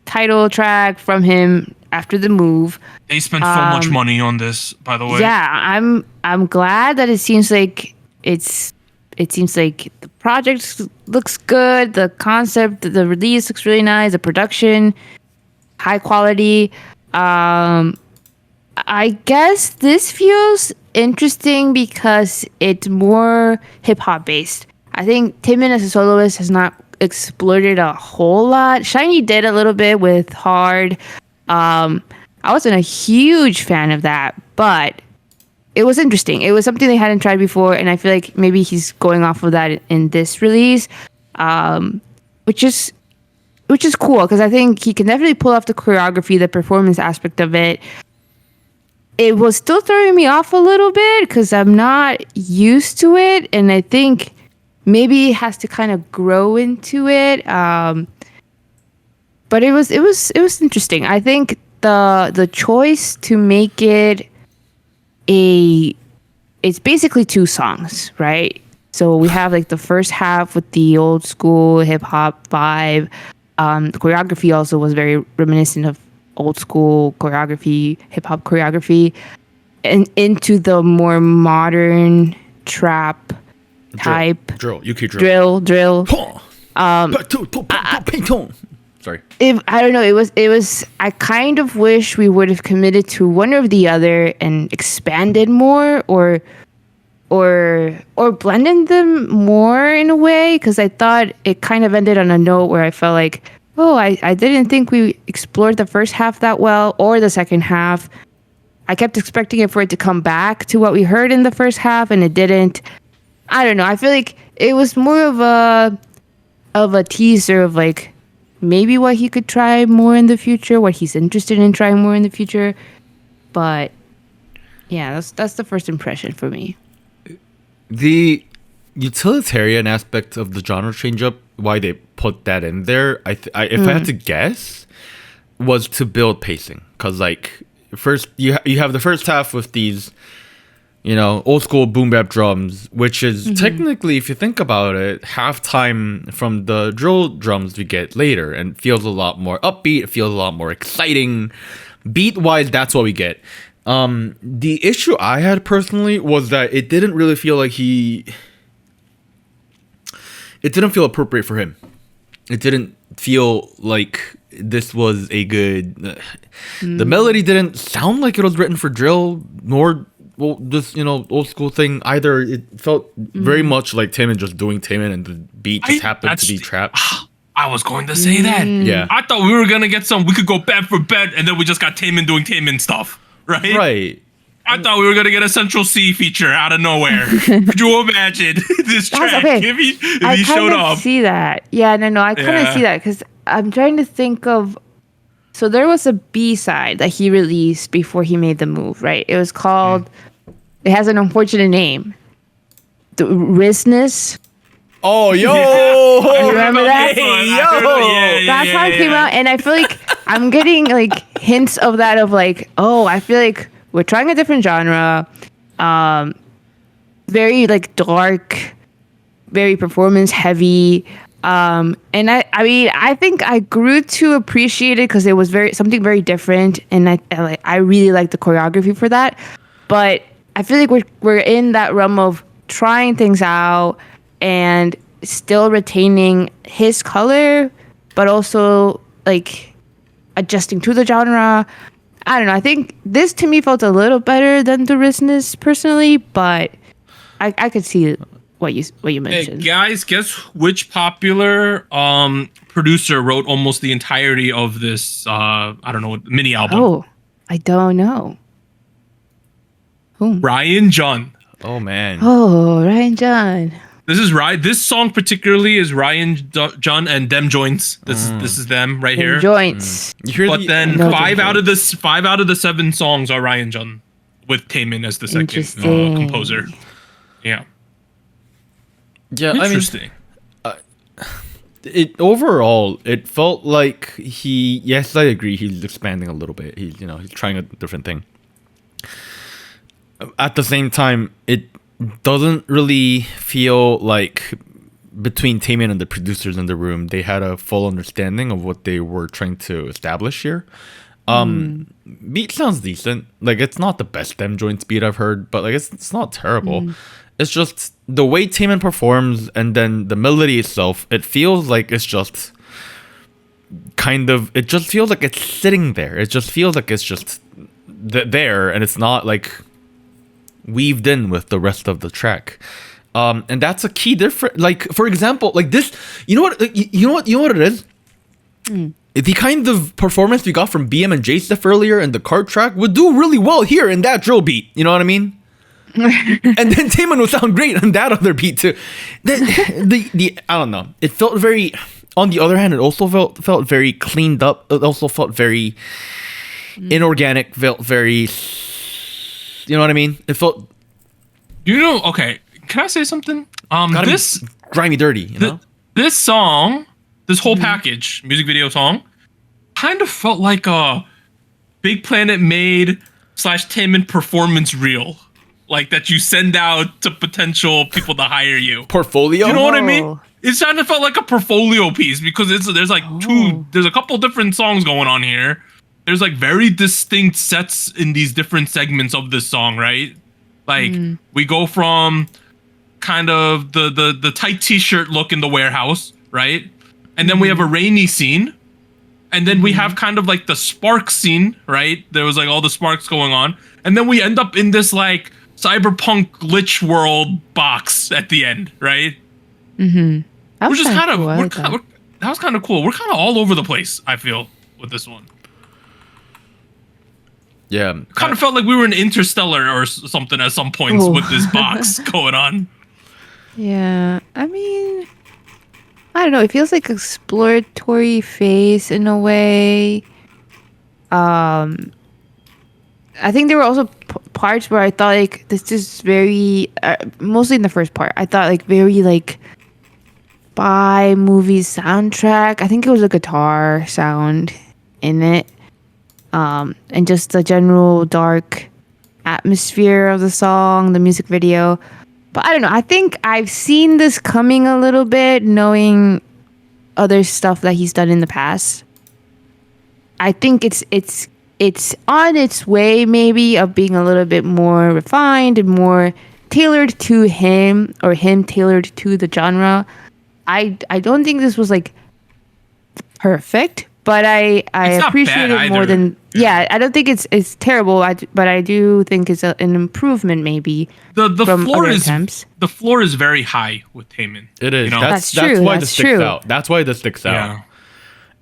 title track from him after the move. They spent so much money on this, by the way. Yeah, I'm glad that it seems like the project looks good, the concept, the release looks really nice, the production high quality. I guess this feels interesting because it's more hip hop based. I think Taemin as a soloist has not explored a whole lot. Shiny did a little bit with Hard. I wasn't a huge fan of that, but it was interesting. It was something they hadn't tried before, and I feel like maybe he's going off of that in this release, which is cool because I think he can definitely pull off the choreography, the performance aspect of it. It was still throwing me off a little bit because I'm not used to it, and I think maybe it has to kind of grow into it. But it was interesting. I think the choice to make it it's basically 2 songs, right? So we have like the first half with the old school hip hop vibe. The choreography also was very reminiscent of old school choreography, hip hop choreography, and into the more modern trap type Drill. UK drill. drill. Sorry. I don't know. It was. I kind of wish we would have committed to one or the other and expanded more, or blended them more in a way. Because I thought it kind of ended on a note where I felt like, oh, I didn't think we explored the first half that well, or the second half. I kept expecting it for it to come back to what we heard in the first half, and it didn't. I don't know. I feel like it was more of a teaser of like maybe what he could try more in the future, what he's interested in trying more in the future. But yeah, that's the first impression for me. The utilitarian aspect of the genre change up, why they put that in there, if I had to guess, was to build pacing. Because like first you have the first half with these, old school boom bap drums, which is technically, if you think about it, halftime from the drill drums we get later, and feels a lot more upbeat. It feels a lot more exciting. Beat wise, that's what we get. The issue I had personally was that it didn't really feel like it didn't feel appropriate for him. It didn't feel like this was a good. The melody didn't sound like it was written for drill, nor this old school thing either. It felt very much like Taemin just doing Taemin, and the beat just happened to be trap. I was going to say that. Yeah, I thought we were gonna get we could go bed for bed, and then we just got Taemin doing Taemin stuff, right? Right. I thought we were gonna get a Central C feature out of nowhere. Could you imagine this track if he showed up? I see that. Yeah, no, I kind of see that because I'm trying to think of. So there was a B-side that he released before he made the move, right? It was called. It has an unfortunate name. The Rizness. Oh, yo! You remember that? That's how it came out, and I feel like I'm getting like hints of that. Of like, oh, I feel like we're trying a different genre. Very like dark, very performance heavy. And I think I grew to appreciate it because it was something very different, and I really like the choreography for that. But I feel like we're in that realm of trying things out and still retaining his color, but also like adjusting to the genre. I don't know. I think this to me felt a little better than the Rizness personally, but I could see what you mentioned. Hey, guys, guess which popular producer wrote almost the entirety of this mini album? Oh, I don't know. Who? Ryan John. Oh man. Oh, Ryan John. This song particularly is Ryan John and Dem Joints. This is them right here. Joints. But then 5 out of the 7 songs are Ryan John, with Taemin as the second composer. Yeah. Yeah, Interesting. it overall, it felt like yes, I agree, he's expanding a little bit. He's trying a different thing. At the same time, it doesn't really feel like between Taemin and the producers in the room, they had a full understanding of what they were trying to establish here. Beat sounds decent. Like, it's not the best them joints beat I've heard, but like it's not terrible. It's just the way Taemin performs and then the melody itself, it feels like it's just it just feels like it's sitting there. It just feels like it's just there, and it's not like weaved in with the rest of the track. And that's a key difference. Like, for example, like this, you know what it is? The kind of performance we got from BM and J-Steph earlier in the card track would do really well here in that drill beat. You know what I mean? And then Taemin would sound great on that other beat too. The I don't know. It felt very. On the other hand, it also felt very cleaned up. It also felt very inorganic. Felt very. You know what I mean? It felt. Okay. Can I say something? This grimy dirty. You know. This song, this whole package, music video song, kind of felt like a Big Planet made / Taemin performance reel. Like, that you send out to potential people to hire you. Portfolio? You know what I mean? It kind of felt like a portfolio piece because there's a couple different songs going on here. There's like very distinct sets in these different segments of this song, right? Like, we go from kind of the tight t-shirt look in the warehouse, right? And then we have a rainy scene. And then we have kind of like the spark scene, right? There was like all the sparks going on. And then we end up in this like cyberpunk glitch world box at the end, right? That was kind of cool. That was kind of cool. We're kind of all over the place, I feel, with this one. Yeah. Kind of felt like we were in Interstellar or something at some points with this box going on. Yeah. I mean, I don't know. It feels like exploratory phase in a way. I think there were also parts where I thought like this is very mostly in the first part. I thought like very like by movie soundtrack. I think it was a guitar sound in it, and just the general dark atmosphere of the song, the music video. But I don't know. I think I've seen this coming a little bit, knowing other stuff that he's done in the past. I think it's on its way, maybe, of being a little bit more refined and more tailored to him, or him tailored to the genre. I don't think this was like perfect, but I appreciate it more than I don't think it's terrible, but I do think it's an improvement maybe. The floor is very high with Taemin. It is. You know? That's why this sticks out. That's why this sticks out. Yeah.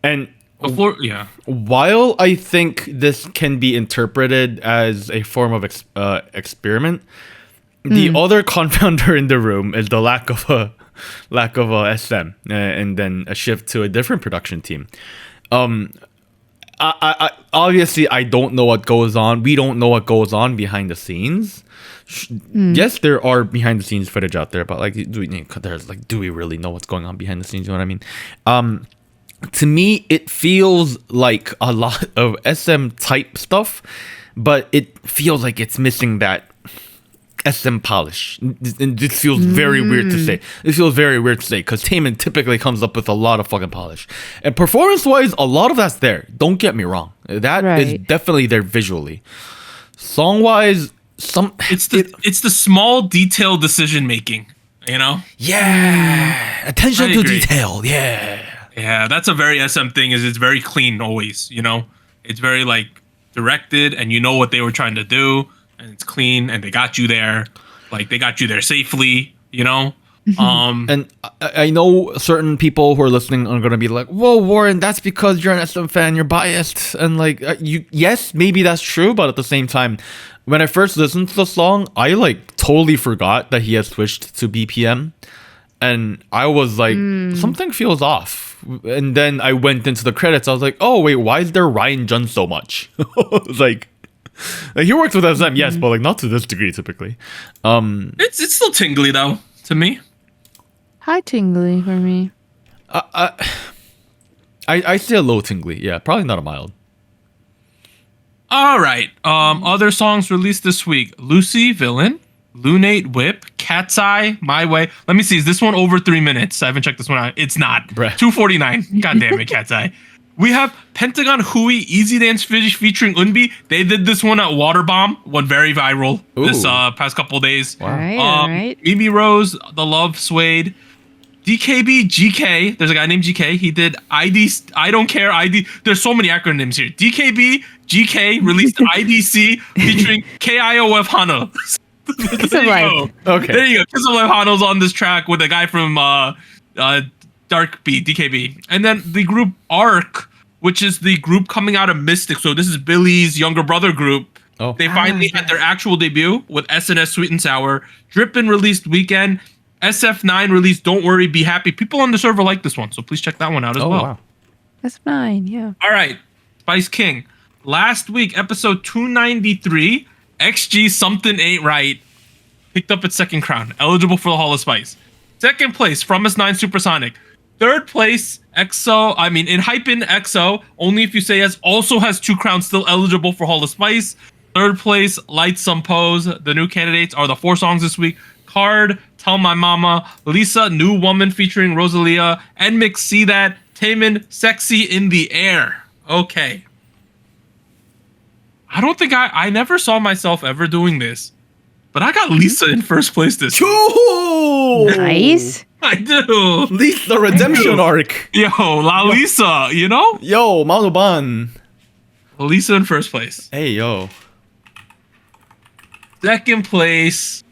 And the floor, yeah. While I think this can be interpreted as a form of experiment, the other confounder in the room is the lack of a SM, and then a shift to a different production team. I obviously I don't know what goes on. We don't know what goes on behind the scenes. Yes, there are behind the scenes footage out there, but like, do we really know what's going on behind the scenes? You know what I mean? To me, it feels like a lot of SM type stuff, but it feels like it's missing that SM polish. And this feels very weird to say. It feels very weird to say because Taemin typically comes up with a lot of fucking polish. And performance-wise, a lot of that's there. Don't get me wrong. That is definitely there visually. Song-wise, it's the small detail decision making, you know? Yeah. Attention to detail. Yeah. Yeah, that's a very SM thing. It's very clean always, you know? It's very like directed, and you know what they were trying to do, and it's clean, and they got you there. Like, they got you there safely, you know? And I know certain people who are listening are going to be like, whoa, Warren, that's because you're an SM fan, you're biased. And like, yes, maybe that's true, but at the same time, when I first listened to the song, I like totally forgot that he had switched to BPM. And I was like, something feels off. And then I went into the credits. I was like, oh, wait, why is there Ryan Jun so much? like he works with SM, yes, but like not to this degree typically. It's still tingly though to me. High tingly for me. I say a low tingly. Yeah, probably not a mild. All right. Other songs released this week: Lucy, Villain, Lunate, Whip, Cat's Eye, My Way. Let me see. Is this one over 3 minutes? I haven't checked this one out. It's not. Bruh. 2:49. God damn it, Cat's Eye. We have Pentagon Hui, Easy Dance featuring Unbi. They did this one at Waterbomb. Went very viral this Ooh. past couple days. All right, all right. Mimi Rose, The Love Suede. DKB GK. There's a guy named GK. He did ID. I don't care. ID. There's so many acronyms here. DKB GK released IDC featuring KIOF Hana. Kiss of Life. Okay. There you go. Kiss of Life Hano's on this track with a guy from Dark B, DKB. And then the group ARC, which is the group coming out of Mystic. So this is Billy's younger brother group. Oh. They finally had their actual debut with SNS Sweet and Sour. Drippin' released Weekend. SF9 released Don't Worry, Be Happy. People on the server like this one, so please check that one out as well. Wow. That's fine. Yeah. All right, Spice King. Last week, episode 293, XG Something Ain't Right picked up its second crown, eligible for the Hall of Spice. Second place, From S9 Supersonic. Third place, in Hypin EXO, Only If You Say Yes, also has 2 crowns, still eligible for Hall of Spice. Third place, Light Some Pose. The new candidates are the 4 songs this week: Card, Tell My Mama, Lisa, New Woman featuring Rosalia, NMIXX, See That, Taemin, Sexy in the Air. Okay. I don't think I never saw myself ever doing this, but I got Lisa in first place this week. Ooh! Nice. I do. Lisa redemption arc. Yo, La Lisa, you know? Yo, Maluban. Lisa in first place. Hey, yo. Second place.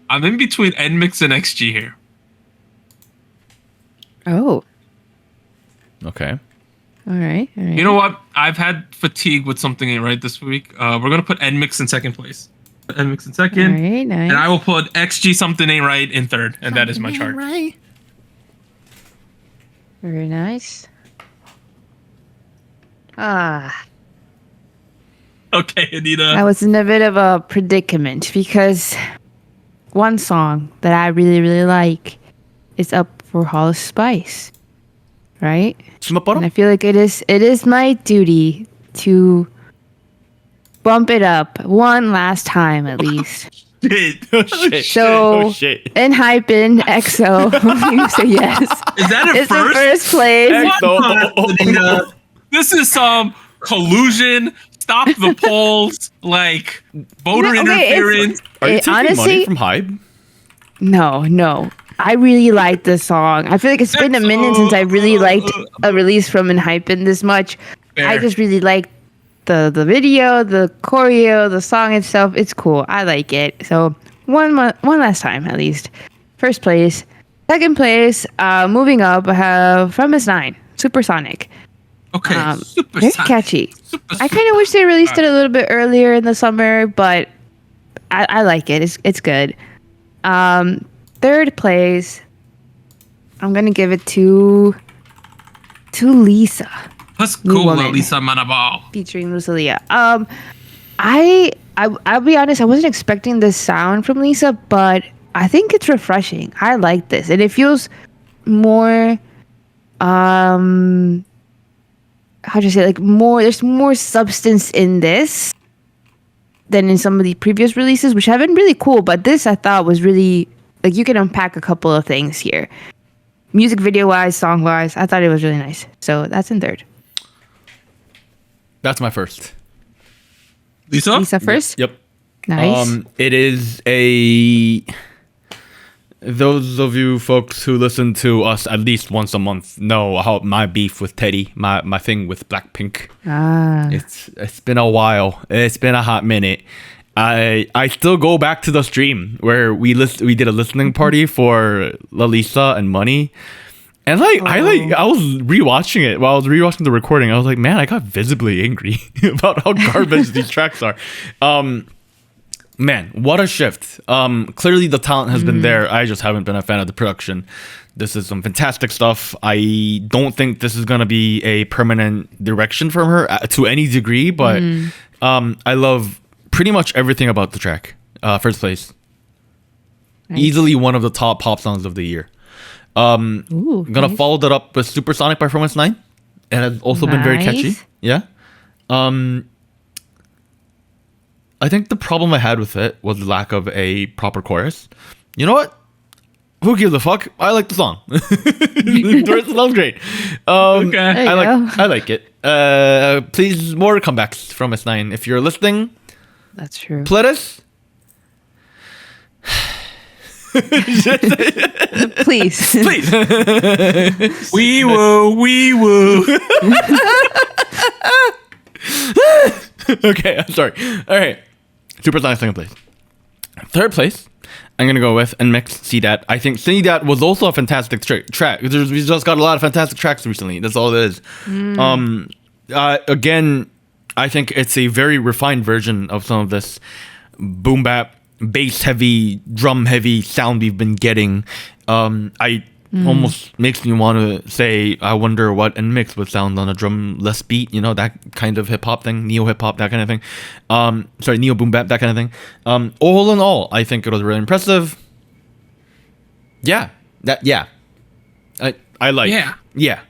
I'm in between NMIXX and XG here. Oh. Okay. All right. All right. You know what? I've had fatigue with something ain't right this week. We're gonna put NMIXX in second place. NMIXX in second. All right. Nice. And I will put XG Something Ain't Right in third. And that is my chart. Right. Very nice. Ah. Okay, Anita. I was in a bit of a predicament because one song that I really, really like is up for Hall of Spice. Right? And I feel like it is my duty to bump it up one last time at least. Shit. Oh, shit. So, Oh, shit. in Hypin, EXO, you say yes. Is that a It's in first? first place. EXO. Anita. This is some collusion. Stop the polls. Like voter Okay, interference. Are you taking money honestly, from Hype? no. I really like this song. I feel like it's been a minute since I really liked a release from Hypin this much. Fair. I just really like the video, the choreo, the song itself. It's cool. I like it. So one last time at least. First place. Second place, moving up, I have From S9, Supersonic. Okay. Super Very sonic. catchy. Super I kind of wish they released it a little bit earlier in the summer, but I like it. It's good. Third place, I'm gonna give it to Lisa Let's New go, Woman. Lisa Manabal. featuring Rosalia. I'll be honest, I wasn't expecting this sound from Lisa, but I think it's refreshing. I like this, and it feels more how do you say, like, more, there's more substance in this than in some of the previous releases, which have been really cool, but this I thought was really, like, you can unpack a couple of things here. Music video wise, song wise, I thought it was really nice. So that's in third. That's my first. Lisa? Lisa first. Yep. Nice. It is a. Those of you folks who listen to us at least once a month know how my beef with Teddy, my thing with Blackpink. It's been a while. It's been a hot minute. I still go back to the stream where we did a listening party for Lalisa and Money. And I was rewatching it while I was rewatching the recording. I was like, man, I got visibly angry about how garbage these tracks are. Man, what a shift. Clearly the talent has been there. I just haven't been a fan of the production. This is some fantastic stuff. I don't think this is going to be a permanent direction from her to any degree, but I love pretty much everything about the track. First place. Easily one of the top pop songs of the year. Ooh, I'm gonna nice. follow that up with Supersonic by Performance 9. It has also been very catchy. Nice. Yeah. I think the problem I had with it was the lack of a proper chorus. You know what? Who gives a fuck? I like the song. The rest of the song's great. Okay. There you I like it. Please, more comebacks from S9. If you're listening, That's true. play this. Please. Please. Wee woo. Okay, I'm sorry. All right. Supersonic second place. Third place, I'm going to go with NMIXX, See That. I think See That was also a fantastic track. We just got a lot of fantastic tracks recently. That's all it is. Again, I think it's a very refined version of some of this boom bap, bass heavy, drum heavy sound we've been getting. Almost makes me want to say, I wonder what NMIXX would sound on a drumless beat, that kind of hip hop thing, neo hip hop, that kind of thing. Neo boom bap, that kind of thing. All in all, I think it was really impressive. I like. Yeah.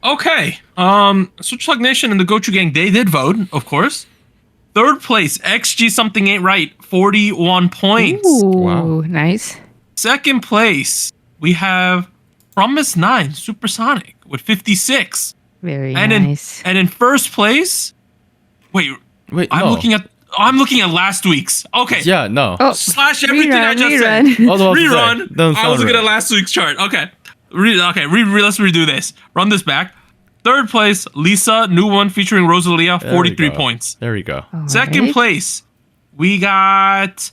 Okay. SojuTalk Nation and the Gochu Gang, they did vote, of course. Third place, XG Something Ain't Right, 41 points. Ooh, Wow. nice. Second place, we have Promise 9, Supersonic, with 56. Very And nice. in first place, wait, I'm no. looking at last week's. Okay. Yeah, no. Oh, Slash everything I just said. rerun. I was about to say, Rerun. doesn't I was sound looking at right. last week's chart. Okay. Let's redo this. Run this back. Third place, Lisa, new one featuring Rosalia, There we 43 go. points. There we go. All Second right. place, we got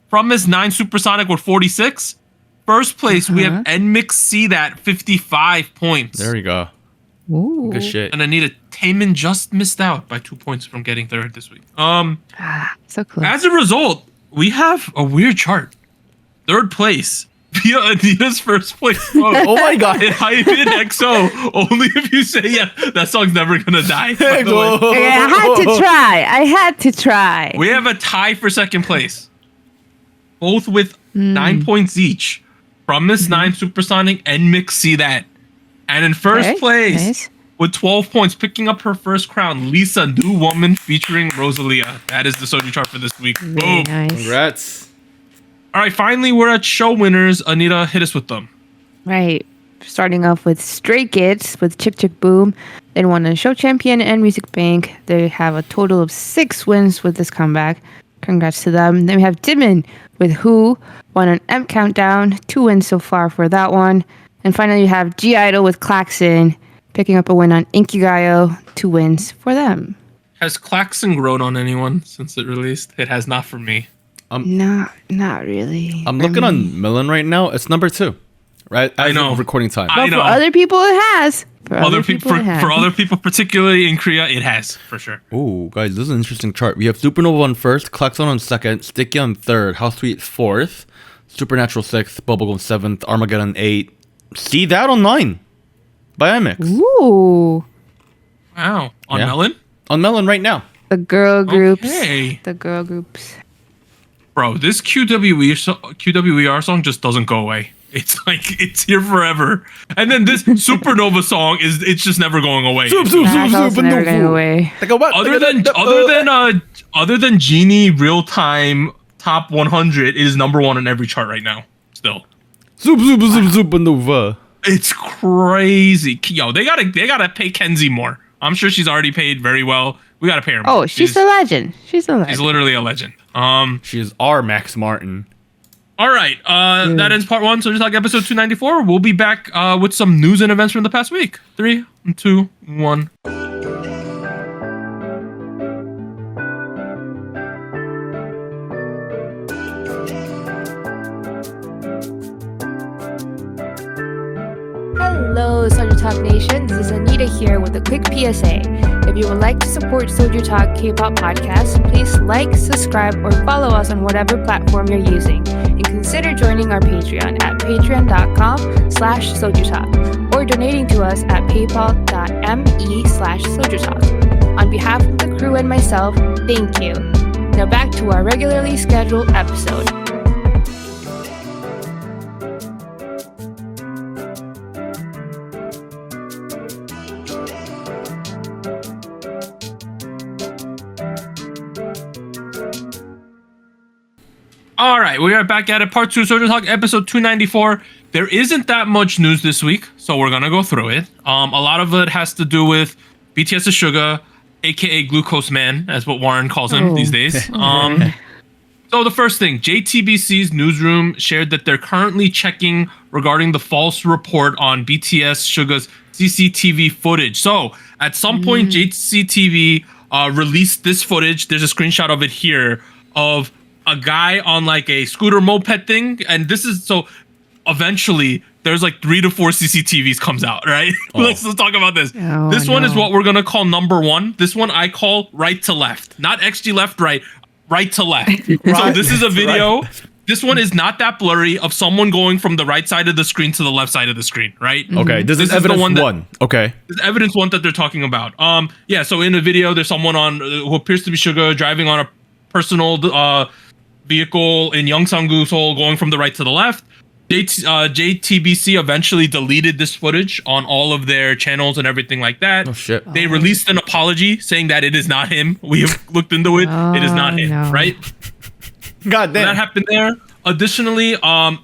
Promise 9 Supersonic with 46. First place, we have NMIXX See That, 55 points. There we go. Ooh. Good shit. And Anita Taemin just missed out by 2 points from getting third this week. So close. As a result, we have a weird chart. Third place, via Anita's first place vote. Oh my god. And Hyphen XO, only if you say, yeah, that song's never gonna die. By the way. Okay, I had to try. We have a tie for second place. Both with 9 points each. Promise 9 Supersonic and NMIXX See That. And in first Okay, place, nice. with 12 points, picking up her first crown, Lisa, New Woman featuring Rosalia. That is the Soju chart for this week. Very Boom. nice. Congrats. All right, finally, we're at show winners. Anita, hit us with them. Right. Starting off with Stray Kids with Chick Chick Boom. They won a show champion and Music Bank. They have a total of 6 wins with this comeback. Congrats to them. Then we have Taemin with Who, won an M Countdown. 2 wins so far for that one. And finally, you have G-Idol with Klaxon, picking up a win on Inkigayo. 2 wins for them. Has Klaxon grown on anyone since it released? It has not for me. Not really. I'm looking on Millen right now. It's number 2. Right? I know. Of recording time. I But know. for other people, it has. For Other people, for other people, particularly in Korea, it has for sure. Oh, guys, this is an interesting chart. We have Supernova on first, Klaxon on second, Sticky on third, How Sweet fourth, Supernatural sixth, Bubblegum seventh, Armageddon 8. See That on 9 by NMIXX. Ooh. Wow, on Yeah. Melon, On Melon right now. The girl groups. Okay. The girl groups. Bro, this QWER song just doesn't go away. It's like it's here forever. And then this Supernova song it's just never going away. That's also never going away. Like a what? Other than Genie Real Time Top 100, it is number 1 on every chart right now. Still, Supernova. it's crazy. Yo, they gotta pay Kenzie more. I'm sure she's already paid very well. We gotta pay her more. Oh, she's a legend. She's a legend. She's literally a legend. She is our Max Martin. All right, that ends part 1. So just like episode 294, we'll be back with some news and events from the past week. 3, 2, 1. Hello, SojuTalk Nation. This is Anita here with a quick PSA. If you would like to support SojuTalk Kpop Podcast, please like, subscribe, or follow us on whatever platform you're using. And consider joining our Patreon at patreon.com/SojuTalk or donating to us at paypal.me/SojuTalk. On behalf of the crew and myself, thank you. Now back to our regularly scheduled episode. All right, we are back at it. Part 2, SojuTalk episode 294. There isn't that much news this week, so we're going to go through it. A lot of it has to do with BTS's Suga, aka Glucose Man, as what Warren calls him these days. So the first thing, JTBC's newsroom shared that they're currently checking regarding the false report on BTS Suga's CCTV footage. So at some point, JCTV released this footage. There's a screenshot of it here of a guy on like a scooter moped thing. And this is so eventually there's like 3 to 4 CCTVs comes out, right? Let's talk about this. Oh, this one is what we're going to call number 1. This one I call right to left, not XG left, right to left. So this is a video. Right. This one is not that blurry of someone going from the right side of the screen to the left side of the screen, right? Okay, this is evidence one. Okay. This is evidence 1 that they're talking about. Yeah, so in the video, there's someone on who appears to be Suga driving on a personal vehicle in Yeongsangu, Seoul, going from the right to the left. JTBC eventually deleted this footage on all of their channels and everything like that. Oh shit. They released an apology saying that it is not him. We have looked into it. It is not him, right? God damn. That happened there. Additionally,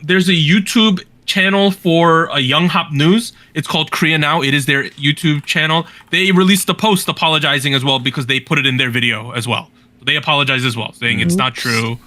there's a YouTube channel for Young Hop News. It's called Korea Now. It is their YouTube channel. They released a post apologizing as well because they put it in their video as well. They apologize as well, saying it's not true.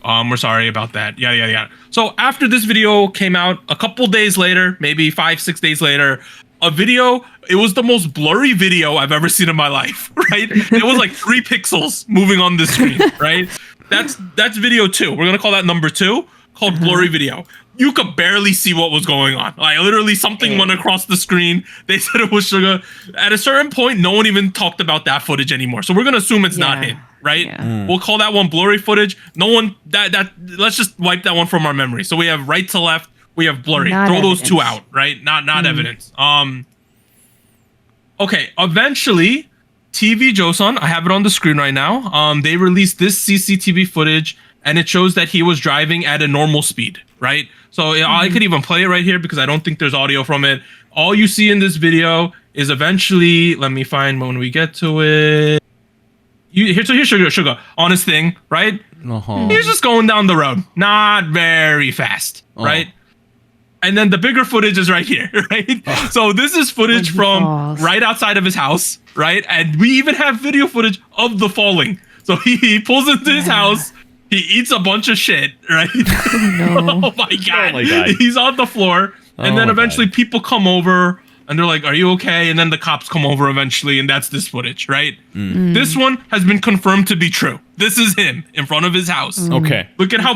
We're sorry about that. Yeah. So after this video came out, a couple days later, maybe 5-6 days later, a video, it was the most blurry video I've ever seen in my life, right? It was like 3 pixels moving on the screen, right? That's video 2. We're going to call that number 2, called blurry video. You could barely see what was going on. Like literally something went across the screen. They said it was Suga. At a certain point, no one even talked about that footage anymore. So we're going to assume it's not him, right? Yeah. We'll call that one blurry footage. No one, let's just wipe that one from our memory. So we have right to left. We have blurry. Not Throw evidence. those 2 out, right? Not evidence. Okay, eventually, TV Joseon, I have it on the screen right now. They released this CCTV footage, and it shows that he was driving at a normal speed, right? So I could even play it right here because I don't think there's audio from it. All you see in this video is eventually, let me find when we get to it. Here's Suga on his thing, right? He's just going down the road, not very fast, right? And then the bigger footage is right here, right? So this is footage from right outside of his house, right? And we even have video footage of the falling. So he pulls into his house, he eats a bunch of shit, right? No. Oh my god. He's on the floor, and then eventually people come over and they're like, "Are you okay?" And then the cops come over eventually, and that's this footage, right? This one has been confirmed to be true. This is him in front of his house. Okay. Look at how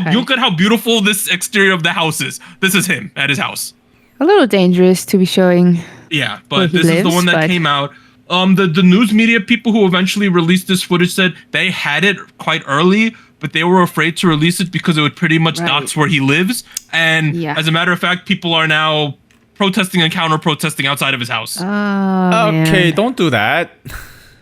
beautiful this exterior of the house is. This is him at his house. A little dangerous to be showing. Yeah, but this is the one that came out. The news media people who eventually released this footage said they had it quite early, but they were afraid to release it because it would pretty much dox where he lives. And as a matter of fact, people are now protesting and counter-protesting outside of his house. Okay, don't do that.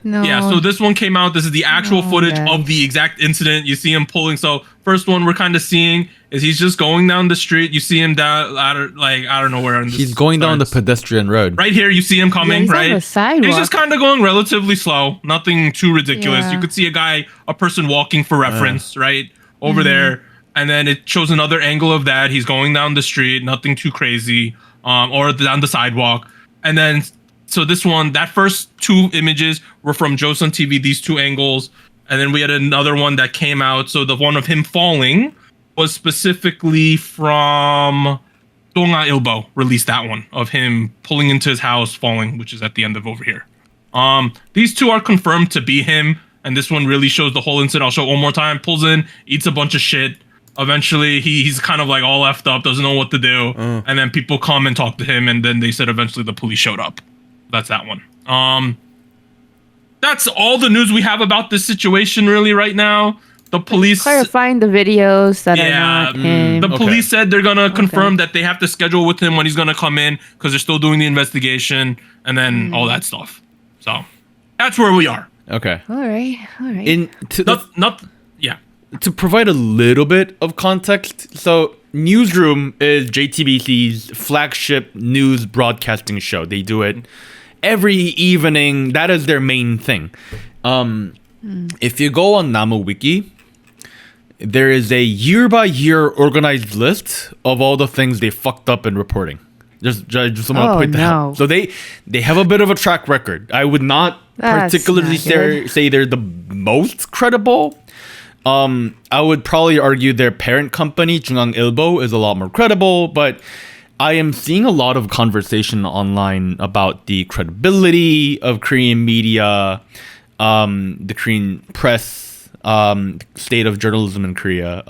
No. Yeah, so this one came out. This is the actual footage of the exact incident. You see him pulling. So first one we're kind of seeing is he's just going down the street. You see him down, I don't know where. He's going down the pedestrian road. Right here, you see him coming, he's right? on the sidewalk. He's just kind of going relatively slow. Nothing too ridiculous. You could see a person walking for reference, right? Over there. And then it shows another angle of that. He's going down the street. Nothing too crazy. Or down the sidewalk. And then, so this one, that first 2 images were from Joseon TV, these 2 angles. And then we had another one that came out. So the one of him falling was specifically from Donga Ilbo, released that one of him pulling into his house, falling, which is at the end of over here. These 2 are confirmed to be him. And this one really shows the whole incident. I'll show it one more time. Pulls in, eats a bunch of shit. Eventually, he's kind of like all effed up, doesn't know what to do. And then people come and talk to him. And then they said eventually the police showed up. That's that one. That's all the news we have about this situation really right now. The police clarifying the videos that are not him. The police said they're gonna confirm that they have to schedule with him when he's gonna come in because they're still doing the investigation and then all that stuff. So that's where we are. Okay. All right. To provide a little bit of context, so Newsroom is JTBC's flagship news broadcasting show. They do it every evening. That is their main thing. If you go on Namu Wiki, there is a year-by-year organized list of all the things they fucked up in reporting. Just want to point that out. So they have a bit of a track record. I would not particularly say they're the most credible. I would probably argue their parent company, 중앙일보, is a lot more credible, but I am seeing a lot of conversation online about the credibility of Korean media, the Korean press, state of journalism in Korea.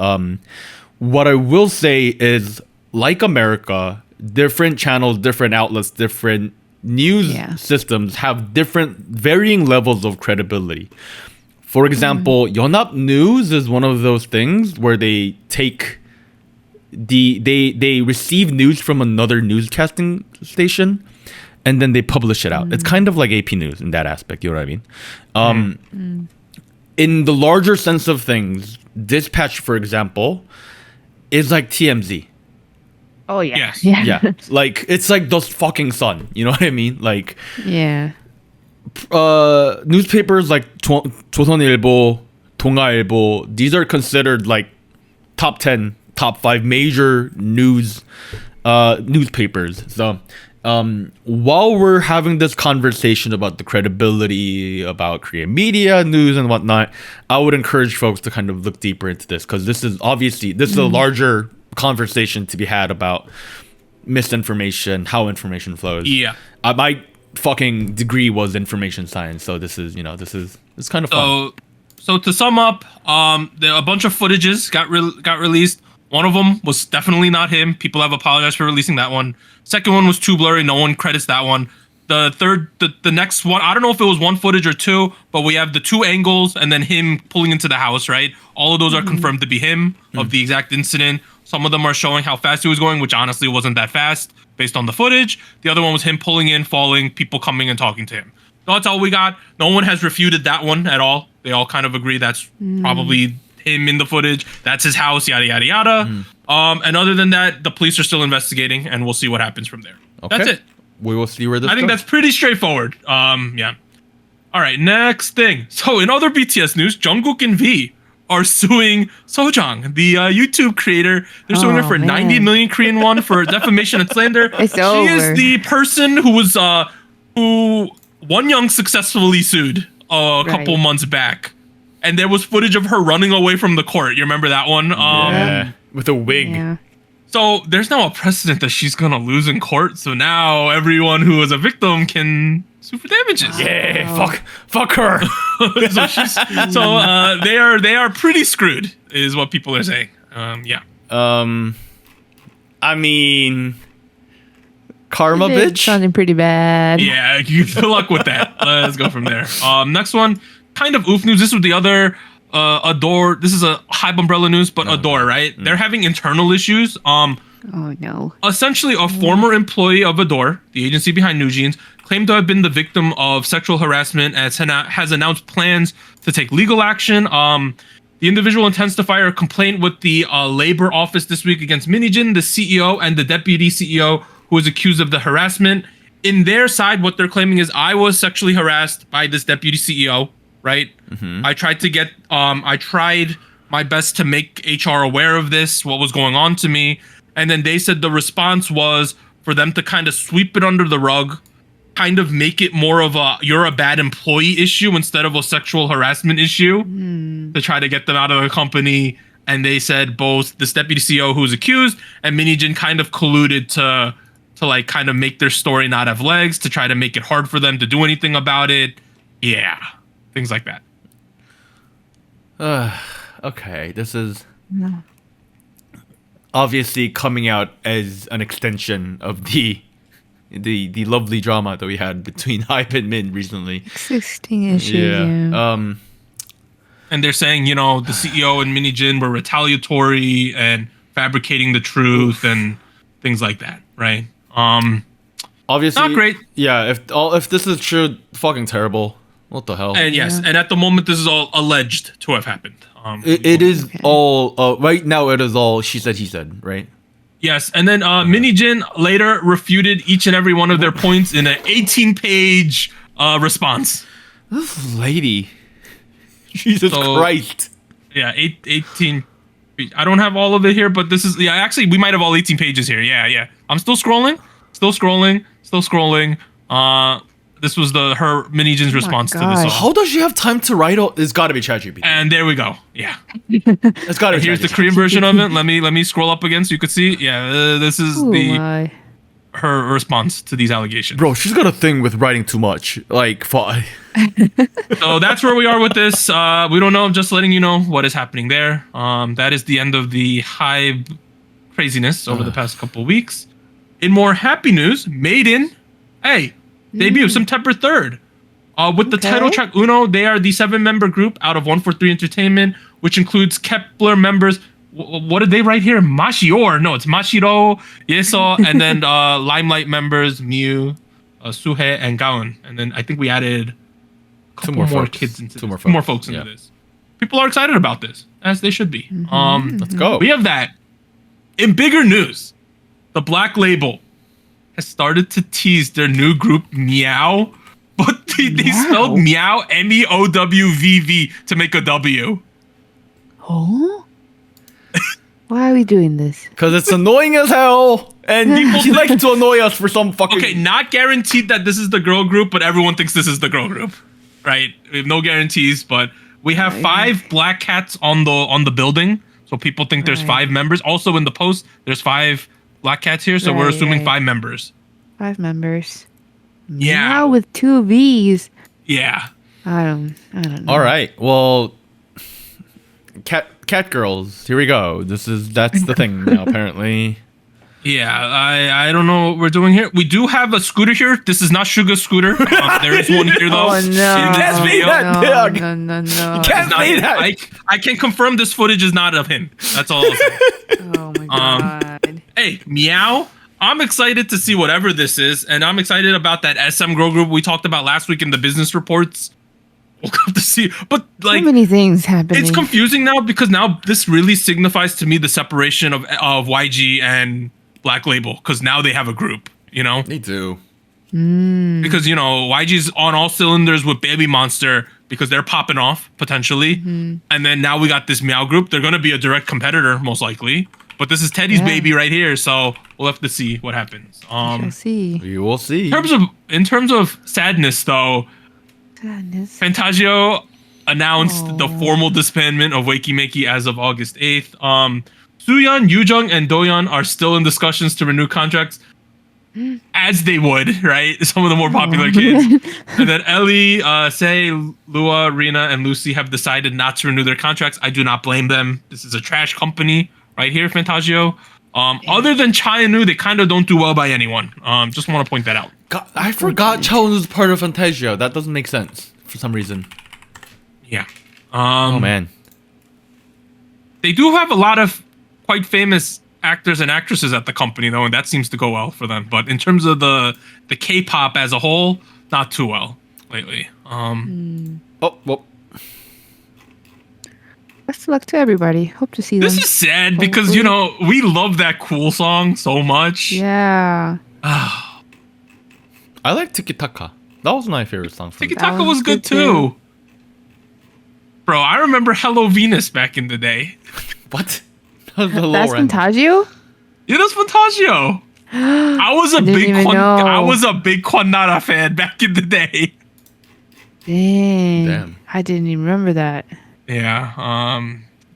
What I will say is, like America, different channels, different outlets, different news systems have different varying levels of credibility. For example, Yonhap News is one of those things where they take they receive news from another newscasting station and then they publish it out. It's kind of like AP News in that aspect, you know what I mean? In the larger sense of things, Dispatch, for example, is like TMZ. Oh yeah. Yes. Yeah. Like it's like the fucking Sun, you know what I mean? Like newspapers like 조선일보, 동아일보, these are considered like top 10, top 5 major newspapers. So while we're having this conversation about the credibility about Korean media, news and whatnot, I would encourage folks to kind of look deeper into this, because this is a larger conversation to be had about misinformation, how information flows. My fucking degree was information science, so this is it's kind of fun. So to sum up, a bunch of footages got released. One of them was definitely not him. People have apologized for releasing that one. Second one was too blurry. No one credits that one. The next one, I don't know if it was one footage or two, but we have the 2 angles and then him pulling into the house, right? All of those are confirmed to be him of the exact incident. Some of them are showing how fast he was going, which honestly wasn't that fast based on the footage. The other one was him pulling in, falling, people coming and talking to him. That's all we got. No one has refuted that one at all. They all kind of agree that's probably him in the footage. That's his house, yada, yada, yada. And other than that, the police are still investigating, and we'll see what happens from there. Okay. That's it. We will see where this goes. I think that's pretty straightforward. Yeah. All right, next thing. So in other BTS news, Jungkook and V are suing Sojang, the YouTube creator. They're suing her for 90 million Korean won for defamation and slander. It's over. She is the person who was who Wonyoung successfully sued a couple months back. And there was footage of her running away from the court. You remember that one? With a wig. Yeah. So there's now a precedent that she's gonna lose in court. So now everyone who was a victim can sue for damages. Yeah, fuck her. They are pretty screwed, is what people are saying. I mean, karma, It's bitch. sounding pretty bad. Yeah, good luck with that. Let's go from there. Next one, kind of oof news. This was the other Adore. This is a Hype umbrella news, but Adore, right? They're having internal issues. Oh no. Essentially, a former employee of Adore, the agency behind New Jeans, claimed to have been the victim of sexual harassment and has announced plans to take legal action. The individual intends to file a complaint with the labor office this week against Minijin, the CEO, and the deputy CEO who is accused of the harassment. In their side, what they're claiming is, I was sexually harassed by this deputy CEO, right? I tried my best to make HR aware of this, what was going on to me. And then they said the response was for them to kind of sweep it under the rug, kind of make it more of a you're a bad employee issue instead of a sexual harassment issue to try to get them out of the company. And they said both this deputy CEO who's accused and Minijin kind of colluded to like kind of make their story not have legs, to try to make it hard for them to do anything about it. Yeah, things like that. Okay, this is obviously coming out as an extension of the lovely drama that we had between Hype and Min recently. Existing issues. Yeah. And they're saying, the CEO and Minijin were retaliatory and fabricating the truth and things like that, right? Obviously, not great. Yeah, if this is true, fucking terrible. What the hell? And yes, and at the moment, this is all alleged to have happened. It is all right now. It is all she said, he said, right? Yes, and then Minijin later refuted each and every one of their points in an 18-page response. This lady, Jesus Christ. Yeah, 18 I don't have all of it here, but this is actually we might have all 18 pages here. Yeah. I'm still scrolling. This was her mini Jin's response to this song. How does she have time to write all? It's got to be ChatGPT. And there we go. Yeah. It's got to be. Here's the Korean version of it. Let me scroll up again so you could see. Yeah, this is her response to these allegations. Bro, she's got a thing with writing too much. Like, fuck. So that's where we are with this. We don't know. I'm just letting you know what is happening there. That is the end of the Hive craziness over the past couple of weeks. In more happy news, Maiden, debut September 3rd. With the title track Uno, they are the 7-member group out of 143 Entertainment, which includes Kepler members. What did they write here? Mashior. No, it's Mashiro, Yeso, and then Limelight members Miu, Suhe, and Gaon. And then I think we added a couple more kids into this. Two more folks into this. People are excited about this, as they should be. Let's go. We have that. In bigger news, the Black Label has started to tease their new group Meow, but they spelled Meow MEOWVV to make a W. Oh? Why are we doing this? Because it's annoying as hell, and she likes to annoy us for some fucking. Okay, not guaranteed that this is the girl group, but everyone thinks this is the girl group, right? We have no guarantees, but we have 5 black cats on the building, so people think there's 5 members. Also in the post, there's 5 black cats here, so we're assuming 5 members. 5 members. Yeah, Now with 2 V's. Yeah. I don't know. All right, well, cat girls. Here we go. That's the thing now, apparently. Yeah, I don't know what we're doing here. We do have a scooter here. This is not Sugar Scooter. There is one here though. Oh no! In this video. No! You can't say that. I can confirm this footage is not of him. That's all I'll say. Oh my god! Hey, Meow. I'm excited to see whatever this is, and I'm excited about that SM girl group we talked about last week in the business reports. We'll have to see, but like so many things happening. It's confusing now because now this really signifies to me the separation of YG and Black Label, because now they have a group, you know? They do. Because, you know, YG's on all cylinders with Baby Monster because they're popping off, potentially. And then now we got this Meow group. They're going to be a direct competitor, most likely. But this is Teddy's baby right here, so we'll have to see what happens. We'll see. We will see. In terms of sadness, though, Fantagio announced the formal disbandment of Wakey Makey as of August 8th. Suyeon, Yoojung, and Doyeon are still in discussions to renew contracts, as they would, right? Some of the more popular kids. And then Ellie, Sei, Lua, Rina, and Lucy have decided not to renew their contracts. I do not blame them. This is a trash company right here, Fantagio. Other than Chai and Nu, they kind of don't do well by anyone. Just want to point that out. God, I forgot Chao was part of Fantasia. That doesn't make sense for some reason. Yeah. Oh man. They do have a lot of quite famous actors and actresses at the company though, and that seems to go well for them. But in terms of the K-pop as a whole, not too well lately. Oh well. Best of luck to everybody. Hope to see them. This is sad because, you know, we love that Cool song so much. Yeah. I like Tiki Taka. That was my favorite song. Tiki Taka was good too. Bro, I remember Hello Venus back in the day. What? That's Fantagio? Yeah, that's Fantagio. I was a big Kwanara fan back in the day. Damn. I didn't even remember that. Yeah,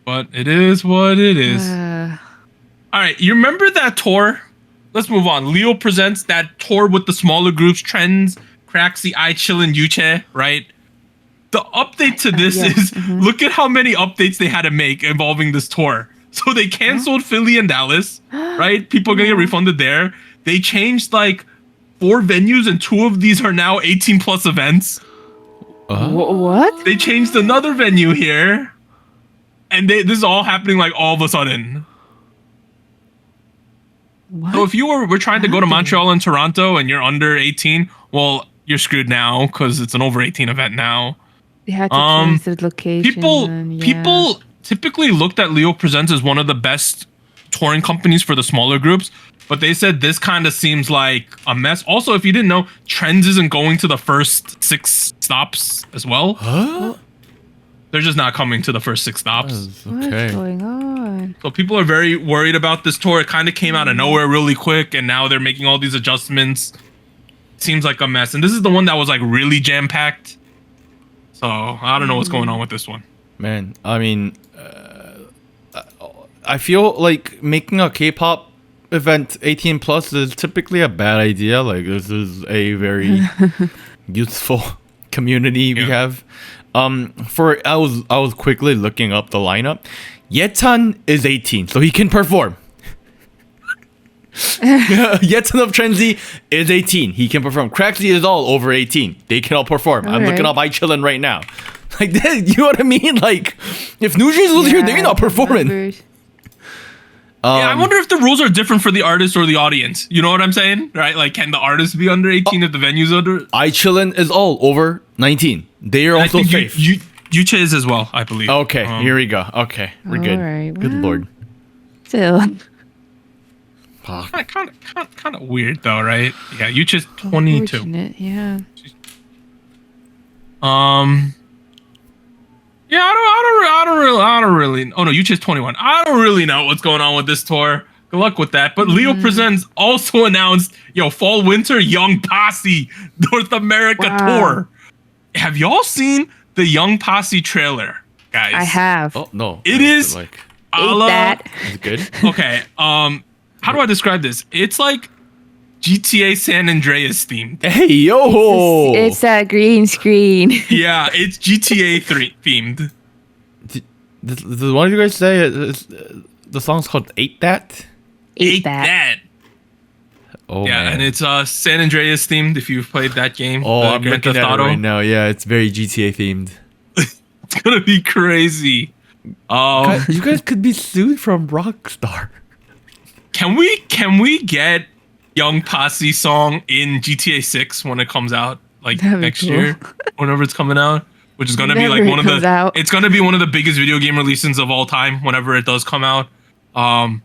but it is what it is. All right, you remember that tour? Let's move on. Leo presents that tour with the smaller groups, Trends, Craxy, iChillin', Yuche, right? The update to this is, look at how many updates they had to make involving this tour. So they canceled Philly and Dallas, right? People are going to get refunded there. They changed like 4 venues, and 2 of these are now 18 plus events. What? They changed another venue here, and this is all happening like all of a sudden. What? So if we're trying to go to Montreal and Toronto and you're under 18, well, you're screwed now because it's an over 18 event now. They had to change the location. People typically looked at Leo Presents as one of the best touring companies for the smaller groups, but they said this kind of seems like a mess. Also, if you didn't know, Trends isn't going to the first 6 stops as well. Huh? they're just not coming to the first 6 stops. What's going on? So people are very worried about this tour. It kind of came out of nowhere really quick, and now they're making all these adjustments. Seems like a mess. And this is the one that was like really jam-packed. So I don't know what's going on with this one. Man, I mean, I feel like making a K-pop event 18 plus is typically a bad idea. Like, this is a very youthful community we have. I was quickly looking up the lineup. Yetan is 18, so he can perform. Yetan of Trenzy is 18. He can perform. Craxy is all over 18. They can all perform. I'm looking up iChillin right now. Like, you know what I mean? Like, if NewJeans was here, they're not performing. Numbers. Yeah, I wonder if the rules are different for the artist or the audience. You know what I'm saying? Right? Like, can the artist be under 18 if the venue's under? iChillin is all over 19. They are also safe. Yucha is as well, I believe. Okay, here we go. Okay, we're good. Alright, Good well. lord. Still. Kind of weird though, right? Yeah, Yucha's 22. Unfortunate, yeah. Yeah, I don't really. Oh no, Yucha's 21. I don't really know what's going on with this tour. Good luck with that. But Leo Presents also announced, fall winter Young Posse North America tour. Have y'all seen the Young Posse trailer, guys? I have. Oh no. It is Ate a that. Is it good? Okay. How do I describe this? It's like GTA San Andreas themed. Hey yo! It's that green screen. Yeah, it's GTA 3 themed. Did one of you guys say the song's called "Ate That"? Ate that. Oh Yeah, man. and it's San Andreas themed. If you've played that game, I'm Grand looking Theft at it Auto. right now. Yeah, it's very GTA themed. It's gonna be crazy. You guys could be sued from Rockstar. Can we get Young Posse song in GTA 6 when it comes out, like That'd be next cool. year, whenever it's coming out? Which is gonna be like Whenever one it of comes the. out. It's gonna be one of the biggest video game releases of all time. Whenever it does come out, can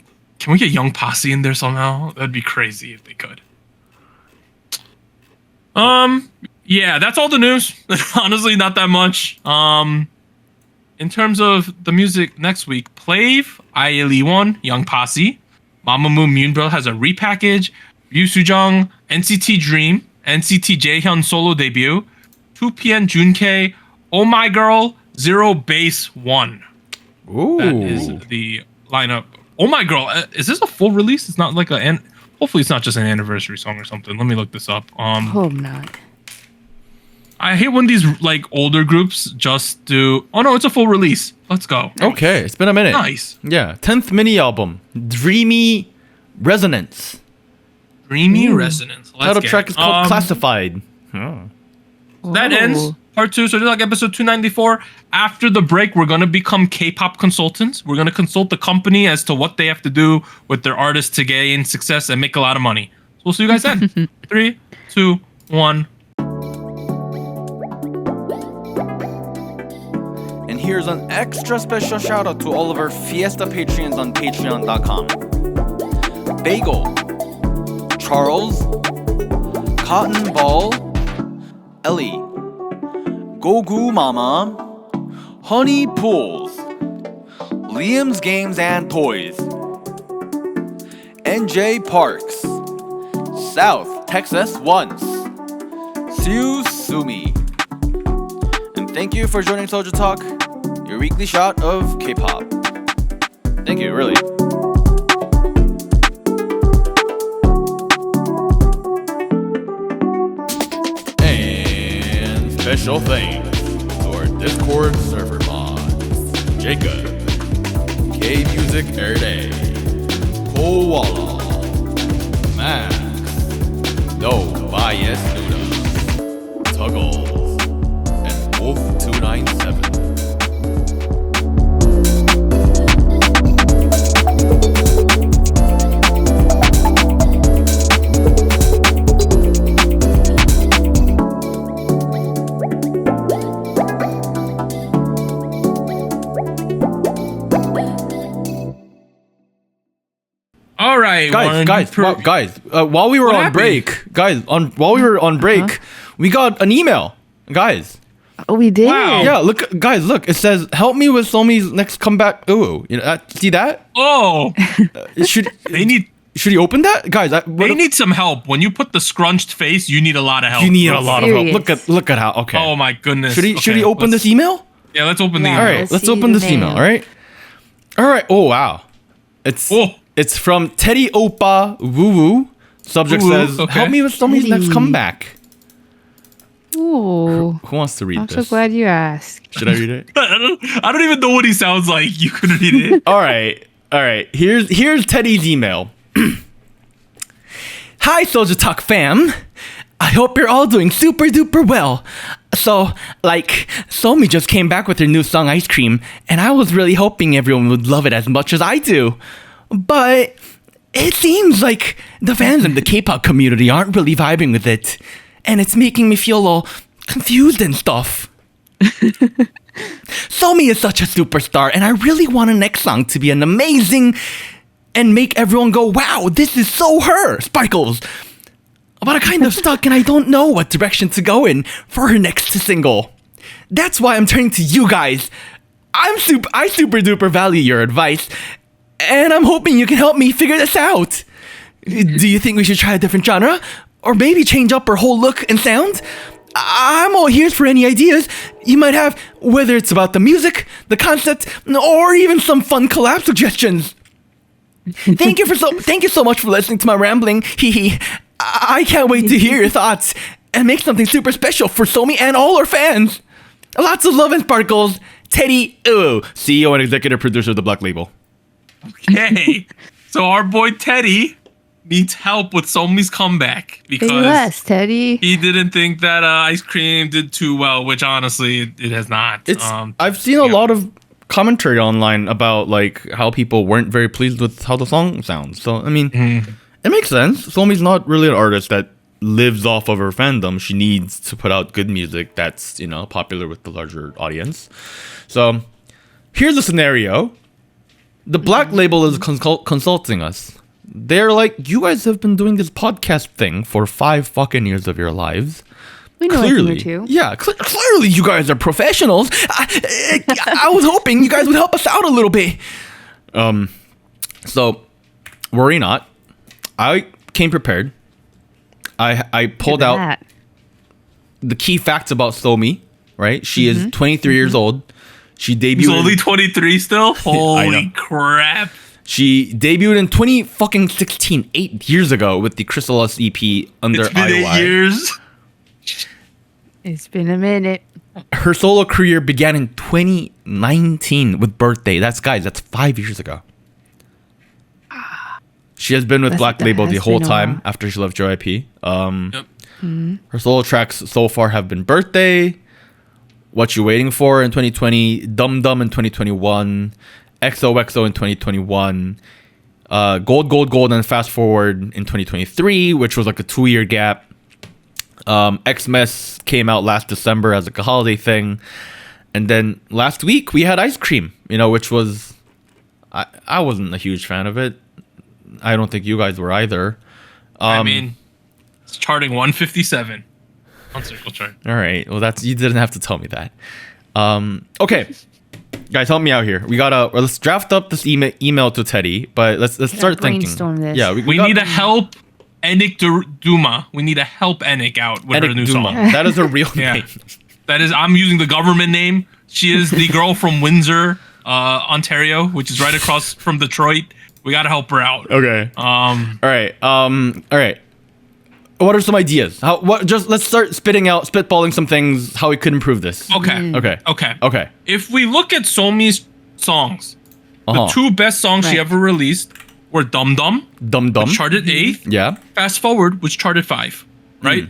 we get Young Posse in there somehow? That'd be crazy if they could. Yeah, that's all the news. Honestly, not that much. In terms of the music next week, Plave, ILE1, Young Posse, Mamamoo Moonbro has a repackage, Ryu Sujong, NCT Dream, NCT Jaehyun solo debut, 2PN Junkei, Oh My Girl, Zero Base 1. Ooh. That is the lineup. Oh My Girl, is this a full release? It's not like hopefully it's not just an anniversary song or something. Let me look this up. Hope not. I hate when these like older groups just do. Oh no, it's a full release. Let's go. Okay, it's been a minute. Nice. Yeah, 10th mini album, Dreamy Resonance. Dreamy Resonance. Title track is called Classified. That ends part 2. So just like episode 294. After the break, we're gonna become K-pop consultants. We're gonna consult the company as to what they have to do with their artists to gain success and make a lot of money. So we'll see you guys then. 3, 2, 1. And here's an extra special shout out to all of our Fiesta Patreons on patreon.com. Bagel, Charles, Cotton Ball, Ellie, Gogu Mama, Honey Pools, Liam's Games and Toys, NJ Parks, South Texas Once, Siu Sumi. And thank you for joining SojuTalk, your weekly shot of K-pop. Thank you, really. And special thanks to our Discord server mods: Jacob, K Music Erday, Koala, Max, No Bias Nuda, Tuggles, and Wolf297. All right, guys. While we were What on happened? break, we got an email, guys. Oh, we did. Wow. Yeah, look, guys, look. It says, "Help me with Somi's next comeback." Ooh, you know, see that? Oh, Should they need he open that, guys? they need some help. When you put the scrunched face, you need a lot of help. You need a lot of help. Serious. Look at how. Okay. Oh my goodness. Should he Okay, open let's- this email? Yeah, let's open the Yeah. email. All right, Let's let's see open the this email. mail. All right. All right. Oh wow. Oh. It's from Teddy Oppa Woo Woo. Subject Woo, says, okay. "Help me with Somi's next Teddy. comeback." Ooh. Who wants to read I'm this? so glad you asked. Should I read it? I don't even know what he sounds like. You could read it. All right. Here's Teddy's email. Hi, SojuTalk fam. I hope you're all doing super duper well. So, like, Somi just came back with her new song Ice Cream, and I was really hoping everyone would love it as much as I do. But it seems like the fans in the K-pop community aren't really vibing with it, and it's making me feel all confused and stuff. Somi is such a superstar, and I really want her next song to be an amazing and make everyone go, "Wow, this is so her, Sparkles." But I'm kind of stuck, and I don't know what direction to go in for her next single. That's why I'm turning to you guys. I super duper value your advice, and I'm hoping you can help me figure this out. Do you think we should try a different genre? Or maybe change up her whole look and sound? I'm all ears for any ideas you might have, whether it's about the music, the concept, or even some fun collab suggestions. Thank you so much for listening to my rambling. Hee hee. I can't wait to hear your thoughts and make something super special for Somi and all our fans. Lots of love and sparkles. Teddy, CEO and executive producer of the Black Label. Okay. So our boy Teddy needs help with Somi's comeback Say because less, Teddy. he didn't think that Ice Cream did too well, which honestly it has not. I've seen a lot of commentary online about like how people weren't very pleased with how the song sounds. So I mean, it makes sense. Somi's not really an artist that lives off of her fandom. She needs to put out good music that's, you know, popular with the larger audience. So here's the scenario. The Black Label is consulting us. They're like, "You guys have been doing this podcast thing for 5 fucking years of your lives. We know Clearly, a thing or two. yeah, clearly you guys are professionals. I was hoping you guys would help us out a little bit." So worry not. I came prepared. I pulled Look at out that. the key facts about Somi. Right, she is 23 years old. She debuted. He's only 23 still? Holy know. crap. She debuted in 2016, 8 years ago, with the Chrysalis EP under It's been IOI. 8 years. It's been a minute. Her solo career began in 2019 with Birthday. That's 5 years ago. She has been with Black That Label the has whole been a time while. after she left JYP. Yep. Her solo tracks so far have been Birthday, What You Waiting For in 2020, Dum Dum in 2021, XOXO in 2021, Gold Gold Gold and Fast Forward in 2023, which was like a 2-year gap. Xmas came out last December as like a holiday thing. And then last week we had Ice Cream, you know, which was, I wasn't a huge fan of it. I don't think you guys were either. I mean, it's charting 157 on Circle Chart. All right. Well, you didn't have to tell me that. Okay, guys, help me out here. Let's draft up this email to Teddy, but let's start thinking. brainstorm this. Yeah, We need to help Enik Duma. We need to help Enik out with her new song. That is a real Yeah. name. That is, I'm using the government name. She is the girl from Windsor, Ontario, which is right across from Detroit. We gotta help her out. Okay. All right. All right. What are some ideas? Let's start spitballing some things how we could improve this. Okay. Okay. Okay. If we look at Somi's songs, the 2 best songs she Right. ever released were Dum Dum, Dum Dum. which charted 8th, Yeah. Fast Forward, which charted 5. Right?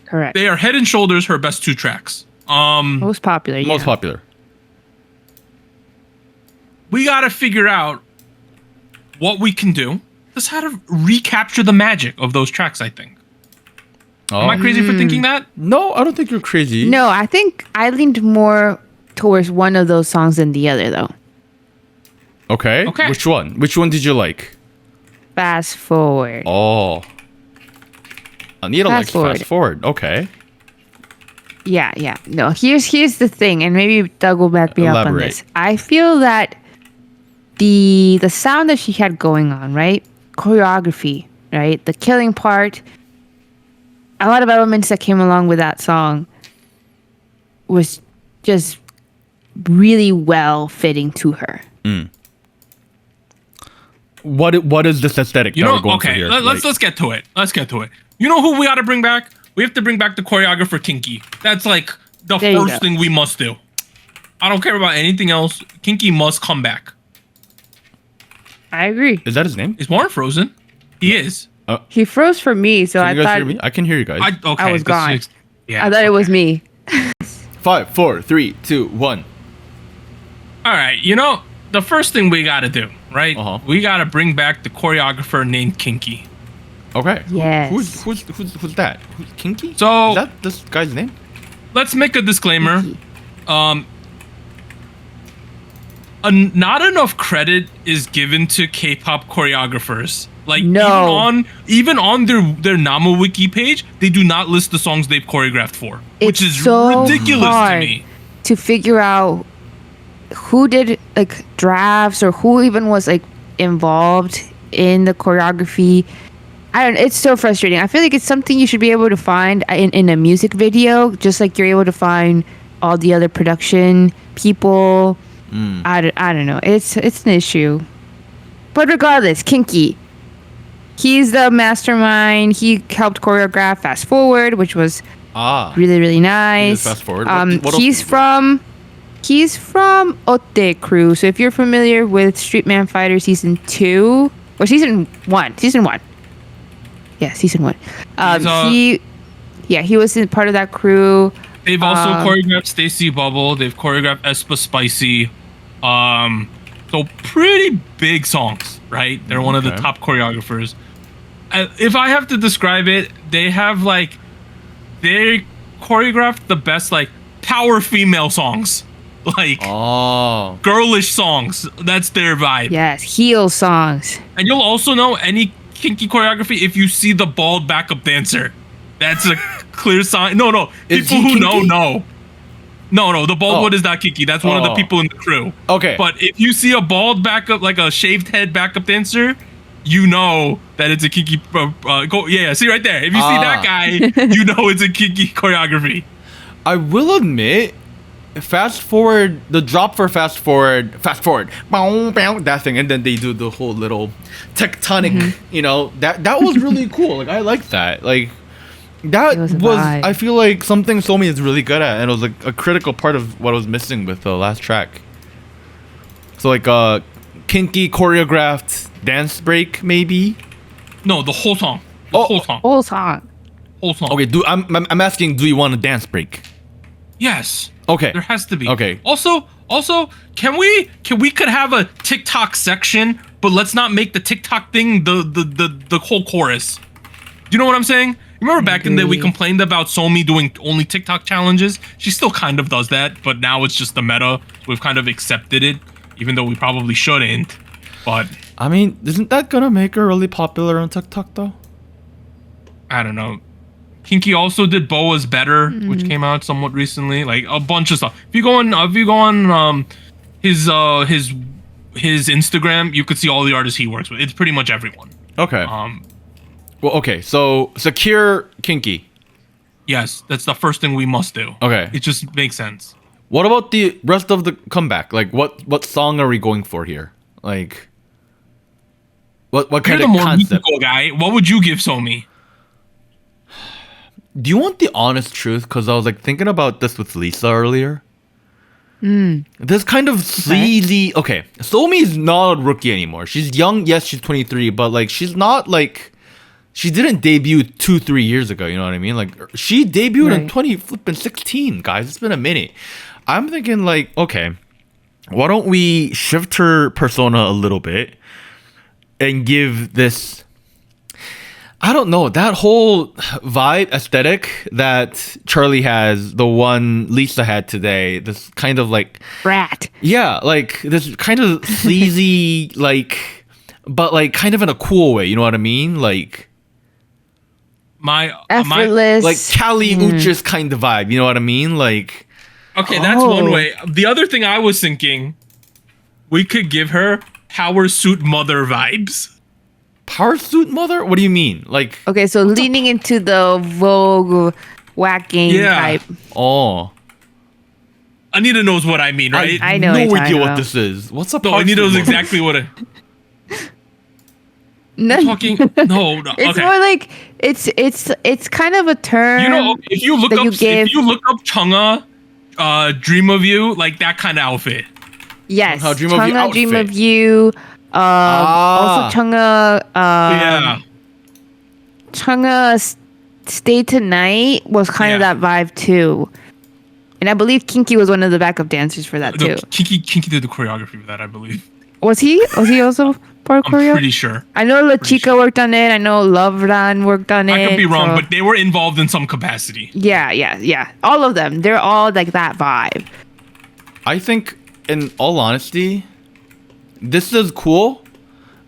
Correct. They are head and shoulders her best 2 tracks. Most popular. Yeah. Most popular. We gotta figure out what we can do. Just how to recapture the magic of those tracks, I think. Am I crazy for thinking that? No, I don't think you're crazy. No, I think I leaned more towards one of those songs than the other, though. Okay. Okay. Which one? Which one did you like? Fast Forward. Oh. Anita likes Fast Forward. Fast Forward. Okay. Yeah. No, here's the thing, and maybe Doug will back me up on Elaborate. this. I feel that the sound that she had going on, right? Choreography, right? The killing part, a lot of elements that came along with that song was just really well fitting to her. What is this aesthetic You that know, we're going for okay, here? let's get to it. Let's get to it. You know who we got to bring back? We have to bring back the choreographer Kinky. That's like the There you first go. thing we must do. I don't care about anything else. Kinky must come back. I agree. Is that his name? Is Warren frozen? He is. He froze for me, so Can I you guys thought hear me? I can hear you guys. Okay, I was this gone. is- yeah. I thought it was me. 5, 4, 3, 2, 1. All right. You know, the first thing we got to do, right? Uh-huh. We got to bring back the choreographer named Kinky. Okay. Yes. Who's that? Who's Kinky? So- is that this guy's name? Let's make a disclaimer. Kinky. Not enough credit is given to K-pop choreographers. Like No. even on their Nama Wiki page, they do not list the songs they've choreographed for, which It's is so ridiculous to hard me. to figure out who did like drafts or who even was like involved in the choreography. I don't. It's so frustrating. I feel like it's something you should be able to find in a music video, just like you're able to find all the other production people. I don't know. It's an issue. But regardless, Kinky. He's the mastermind. He helped choreograph Fast Forward, which was really, really nice. Fast Forward? What else He's did he from SojuTalk Crew. So if you're familiar with Streetman Fighter season 2 or season 1. Yeah, season 1. He was in part of that crew. They've also choreographed Stacy Bubble. They've choreographed Espa Spicy. So pretty big songs, right? They're one of the Okay. top choreographers. If I have to describe it, they choreographed the best like power female songs, like girlish songs. That's their vibe. Yes, heel songs. And you'll also know any Kinky choreography if you see the bald backup dancer. That's a clear sign. No. Is People he who know, kinky? know. No, the bald Oh. one is not Kinky. That's one of the people in the crew. Okay. But if you see a bald backup, like a shaved head backup dancer, you know that it's a Kinky. See right there. If you see that guy, you know it's a Kinky choreography. I will admit, Fast Forward, the drop for Fast Forward, bow, bow, that thing, and then they do the whole little tectonic, that was really cool. Like I like that. Like that It was a was vibe. I feel like something Somi is really good at, and it was like a critical part of what I was missing with the last track. So like Kinky choreographed dance break maybe. No, the whole song. Whole Whole song. Whole song. Okay, I'm asking, do you want a dance break? Yes. Okay. There has to be. Okay. Also, can we could have a TikTok section, but let's not make the TikTok thing the whole chorus. Do you know what I'm saying? Remember back in the day we complained about Somi doing only TikTok challenges? She still kind of does that, but now it's just the meta. We've kind of accepted it, even though we probably shouldn't. But I mean, isn't that gonna make her really popular on TikTok though? I don't know. Kinky also did Boa's Better, which came out somewhat recently. Like a bunch of stuff. If you go on his Instagram, you could see all the artists he works with. It's pretty much everyone. Okay. Well, okay. So secure Kinky. Yes, that's the first thing we must do. Okay. It just makes sense. What about the rest of the comeback? Like, what song are we going for here? Like, what You're kind the of more concept? musical guy. What would you give Somi? Do you want the honest truth? Because I was like thinking about this with Lisa earlier. This kind of sleazy. Okay, Somi's not a rookie anymore. She's young. Yes, she's 23, but like she's not like she didn't debut 2-3 years ago. You know what I mean? Like she debuted in Right. 2016, guys. It's been a minute. I'm thinking like, okay, why don't we shift her persona a little bit and give this, I don't know, that whole vibe aesthetic that Charlie has, the one Lisa had today, this kind of like, Brat. yeah, like this kind of sleazy, like, but like kind of in a cool way, you know what I mean? Like my Effortless. Like Kali Uchis kind of vibe. You know what I mean? Like, okay, that's one way. The other thing I was thinking, we could give her power suit mother vibes. power suit mother? What do you mean? Like, Okay, so leaning into the Vogue whacking type. oh. Anita knows what I mean, right? I know no what you're idea talking what about. this is. What's up? No, Anita knows exactly what I. No, Talking. No. it's Okay. more like it's kind of a term. You know, if you look that up, you give- if you look up Chunga, Dream of You, like that kind of outfit. yes, Chungha Dream of You Chungha Dream outfit. of You. Also Chungha. Yeah. Chungha Stay Tonight was kind of Yeah. that vibe too. And I believe Kinky was one of the backup dancers for that No, too. Kinky did the choreography for that, I believe. Was he? Was he also part of I'm choreo? pretty sure. I know La Chica worked on it. I know Love Ran worked on it. I could be wrong, so- but they were involved in some capacity. yeah. All of them. They're all like that vibe. I think, in all honesty, this is cool,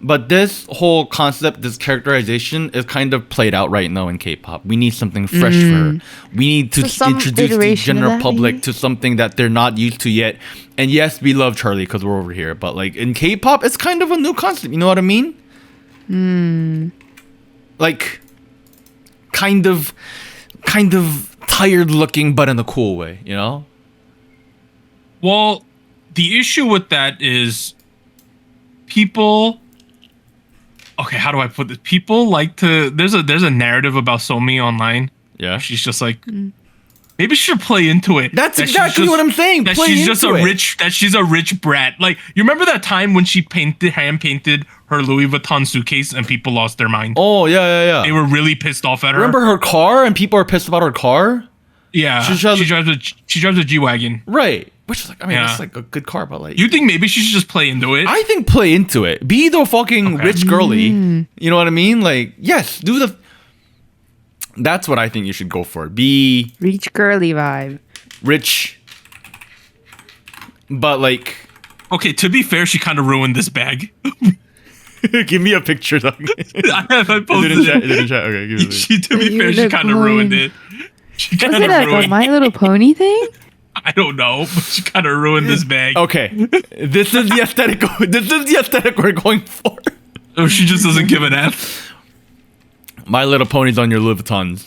but this whole concept, this characterization, is kind of played out right now in K-pop. We need something fresh for her. We need to So some introduce the iteration of general that, public maybe? to something that they're not used to yet. And yes, we love Charlie because we're over here, but like in K-pop, it's kind of a new concept. You know what I mean? Like, kind of tired looking, but in a cool way. You know? Well, the issue with that is people. Okay, how do I put this? People like to. There's a narrative about Somi online. Yeah. She's just like, maybe she should play into it. That's That she's exactly what I'm saying. That Play she's just a into it. rich. That she's a rich brat. Like, you remember that time when she hand painted her Louis Vuitton suitcase and people lost their mind. Oh yeah. They were really pissed off at her. Remember her car and people are pissed about her car? Yeah, She she drives- drives a G wagon. Right. Which is like, I mean, Yeah. it's like a good car, but like, You think maybe she should just play into it? I think play into it. Be the fucking rich girly. You know what I mean? Like, yes, do the. That's what I think you should go for. Be Reach girly vibe. rich, but like, Okay, to be fair, she kind of ruined this bag. give me a picture. Though. I posted Is it it. in chat? Okay, give me a picture. She, to be fair, she Unicorn. kind of ruined it. She kind Was of it like a ruined My Little Pony thing? I don't know, but she kind of ruined this bag. Okay, this is the aesthetic. This is the aesthetic we're going for. Or she just doesn't give an F. My Little Ponies on your Louis Vuittons.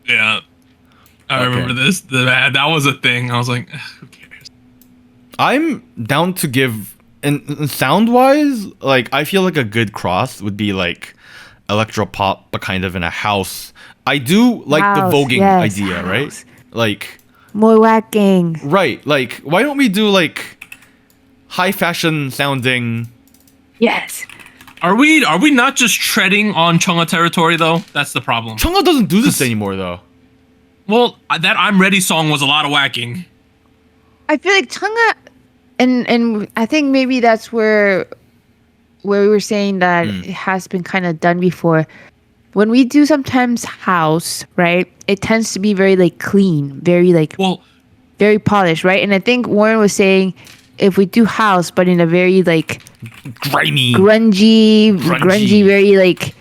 Yeah. I remember this. That was a thing. I was like, who cares? I'm down to give, and sound wise, like I feel like a good cross would be like electro pop, but kind of in a house. I do like House, the voguing yes, idea, house. right? Like, More whacking. right, like why don't we do like high fashion sounding? Yes. Are we not just treading on Chunga territory though? That's the problem. Chungha doesn't do this anymore though. Well, that I'm Ready song was a lot of whacking. I feel like Chungha, and I think maybe that's where we were saying that it has been kind of done before. When we do sometimes house, right? It tends to be very like clean, very like Well, very polished, right? And I think Warren was saying if we do house, but in a very like Grimy. grungy, Grungy. very like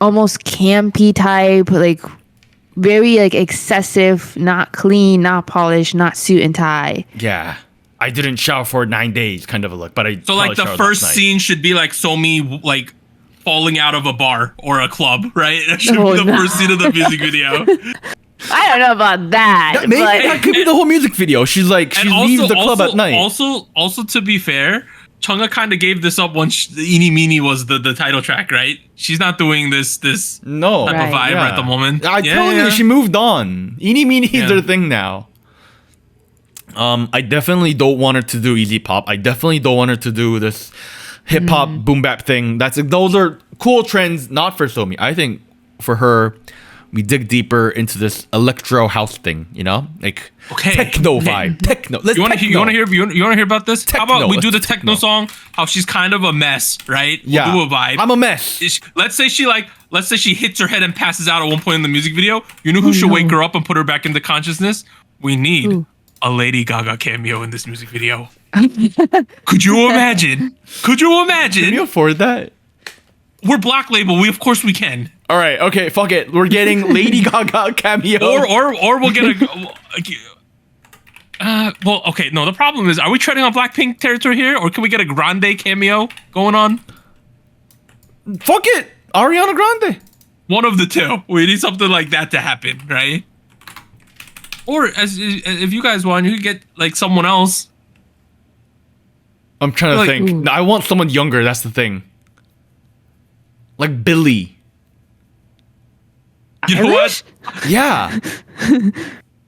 almost campy type, like very like excessive, not clean, not polished, not suit and tie. Yeah. I didn't shower for 9 days, kind of a look, but I so like the probably showered first last night. scene should be like Somi like falling out of a bar or a club, right? That should Oh, be the no. first scene of the music video. I don't know about that, That, maybe, but that could be the whole music video. She's like, she leaves the club at night. Also, to be fair, Chunga kind of gave this up when Eeny Meeny was the title track, right? She's not doing this No. type of Right. vibe at the moment. I Yeah, tell yeah. you, she moved on. Eeny Meeny Yeah. is their thing now. I definitely don't want her to do easy pop. I definitely don't want her to do this hip hop boom bap thing. Those are cool trends, not for Somi. I think for her, we dig deeper into this electro house thing. You know, like Okay. techno Okay. vibe. Techno. Let's You want to techno. hear about this? How about Techno, we do the let's techno techno. song? How she's kind of a mess, right? Yeah, We'll do a vibe. I'm a mess. Let's say she hits her head and passes out at one point in the music video. You know who should wake her up and put her back into consciousness? We need a Lady Gaga cameo in this music video. Could you imagine? Could you Can you imagine? afford that? We're Black Label. Of course we can. All right, okay, fuck it. We're getting Lady Gaga cameo. Or we'll get well, okay, no, the problem is, are we treading on Blackpink territory here, or can we get a Grande cameo going on? Fuck it, Ariana Grande. One of the two. We need something like that to happen, right? Or if you guys want, you could get like someone else. I'm trying to Like, think. ooh. No, I want someone younger. That's the thing. Like Billy. You know Eilish? what? Yeah.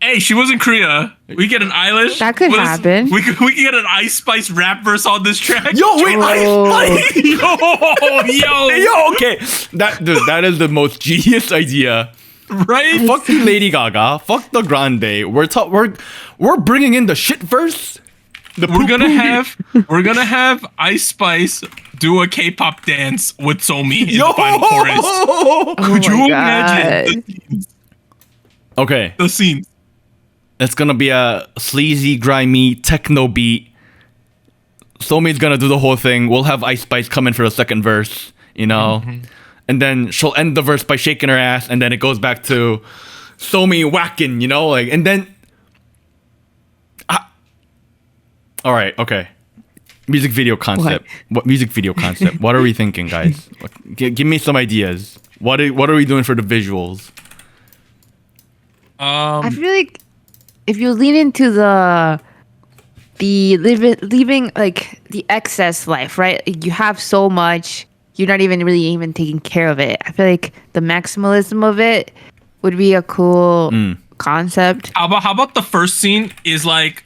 Hey, she was in Korea. We get an Eilish. That could happen. We could get an Ice Spice rap verse on this track. Yo, wait, Oh. yo, okay. That is the most genius idea. right? Fuck the Lady Gaga. Fuck the Grande. We're bringing in the shit verse. We're gonna have Ice Spice do a K-pop dance with Somi in the final chorus. Oh Could you my imagine God. Okay. the scene? It's gonna be a sleazy, grimy techno beat. Somi's gonna do the whole thing. We'll have Ice Spice come in for the second verse, you know? And then she'll end the verse by shaking her ass, and then it goes back to Somi whacking, you know? Like, and then... Alright, okay. Music video concept. What music video concept? What are we thinking, guys? Give me some ideas. What are we doing for the visuals? I feel like if you lean into leaving like the excess life, right? You have so much, you're not even really even taking care of it. I feel like the maximalism of it would be a cool concept. How about the first scene is like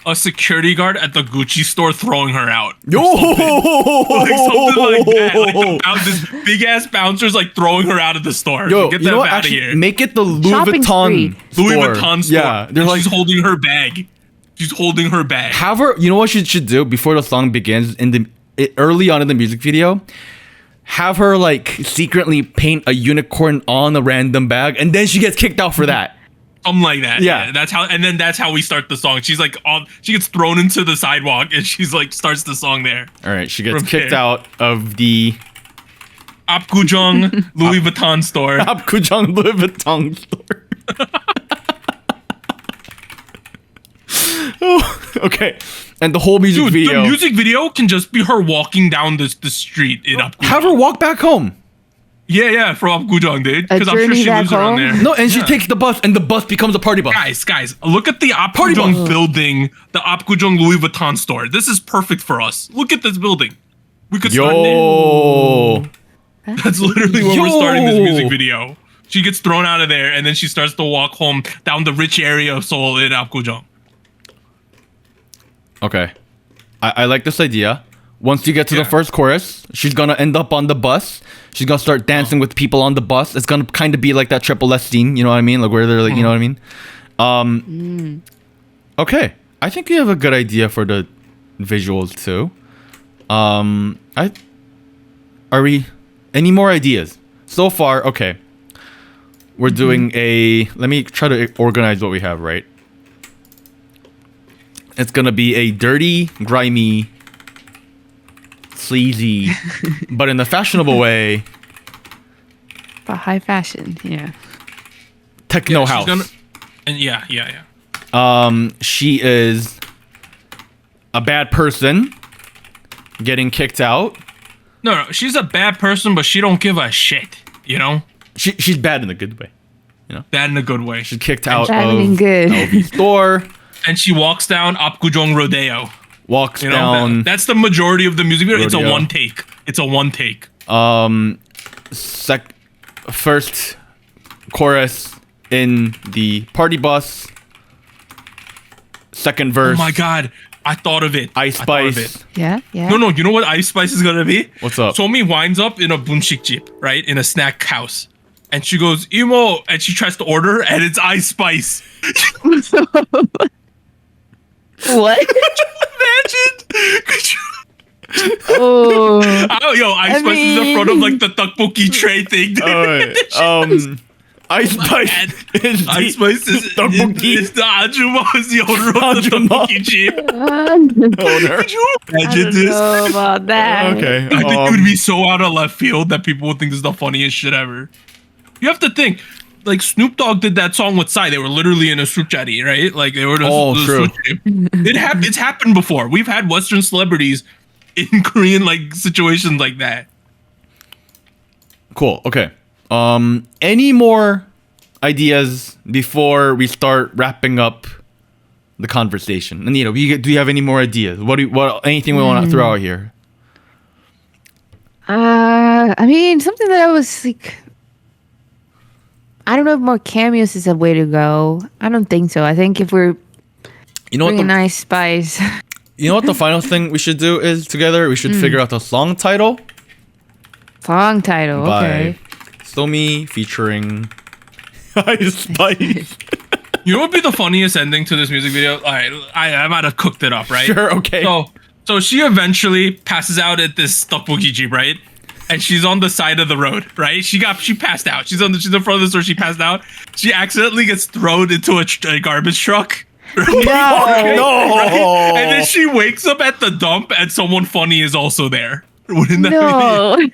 a security guard at the Gucci store throwing her out? Yo! Like something like that. Like this big ass bouncer's like throwing her out of the store. Yo, Get you that know what? out of Actually, here. make it the Louis Shopping Vuitton spree. Louis store. Vuitton store. Yeah, they're like, she's holding her bag. She's holding her bag. have her. You know what she should do before the song begins? Early on in the music video, have her like secretly paint a unicorn on a random bag, and then she gets kicked out for that. Something like that. Yeah. That's how we start the song. She's like she gets thrown into the sidewalk and she's like starts the song there. All right, she gets From kicked there. out of the Apgujeong Louis Vuitton store. Apgujeong Louis Vuitton store. Oh, okay, and the whole music Dude, video. the music video can just be her walking down the street in Apgujeong. have her walk back home. Yeah, from Apgujeong, dude. A Because I'm sure journey she back lives around home? there. No, and she takes the bus, and the bus becomes a party bus. Guys, look at the Party Apgujeong bus. building, the Apgujeong Louis Vuitton store. This is perfect for us. Look at this building. We could start there. Yo. That's literally where we're Yo. starting this music video. She gets thrown out of there, and then she starts to walk home down the rich area of Seoul in Apgujeong. Okay. I like this idea. Once you get to the Yeah. first chorus, she's gonna end up on the bus. She's gonna start dancing with people on the bus. It's gonna kind of be like that Triple S scene, you know what I mean? Like where they're like, you know what I mean? Okay. I think we have a good idea for the visuals too. Are we any more ideas? So far, okay. We're doing let me try to organize what we have, right? It's gonna be a dirty, grimy, sleazy, but in the fashionable way, But high fashion, yeah. techno She's house. And yeah. She is a bad person getting kicked out. No, she's a bad person, but she don't give a shit. You know, She's bad in a good way. bad in a good way. She's kicked out Bad of and good. LV store. And she walks down Apgujeong Rodeo. Walks You know, down. that's the majority of the music video. It's a Rodeo. one take. It's a one take. First chorus in the party bus. Second verse. Oh my god, I thought of it. Ice I thought of Spice. it. Yeah, yeah. No, you know what Ice Spice is gonna be? What's up? Somi winds up in a bunshik jeep, right? In a snack house. And she goes, Emo, and she tries to order, and it's Ice Spice. What? Imagine? Could you? Oh. Yo, Ice Spice is in front of like the tteokbokki tray thing. Alright, Ice Spice is Ice Spice is tteokbokki the Ajuma is the owner of the Ajuma. tteokbokki jeep. owner. Could you I imagine don't this? know about that. Okay. I think it would be so out of left field that people would think this is the funniest shit ever. You have to think, like Snoop Dogg did that song with Psy. They were literally in a soup chatty, right? Like they were. True. It's happened before. We've had Western celebrities in Korean like situations like that. Cool. Okay. Any more ideas before we start wrapping up the conversation? Anita, do you have any more ideas? Anything we want to throw out here? I mean, something that I was like, I don't know if more cameos is a way to go. I don't think so. I think if we're bringing Ice Spice. You know what the final thing we should do is together? We should figure out the song title. Song title, okay. By Somi featuring Ice Spice. You know what would be the funniest ending to this music video? All right, I might have cooked it up, right? Sure, okay. So she eventually passes out at this tteokbokki jeep, right? And she's on the side of the road, right? She passed out. She's in front of the store. She passed out. She accidentally gets thrown into a garbage truck. Right? No. Right? And then she wakes up at the dump, and someone funny is also there. Wouldn't that No. be?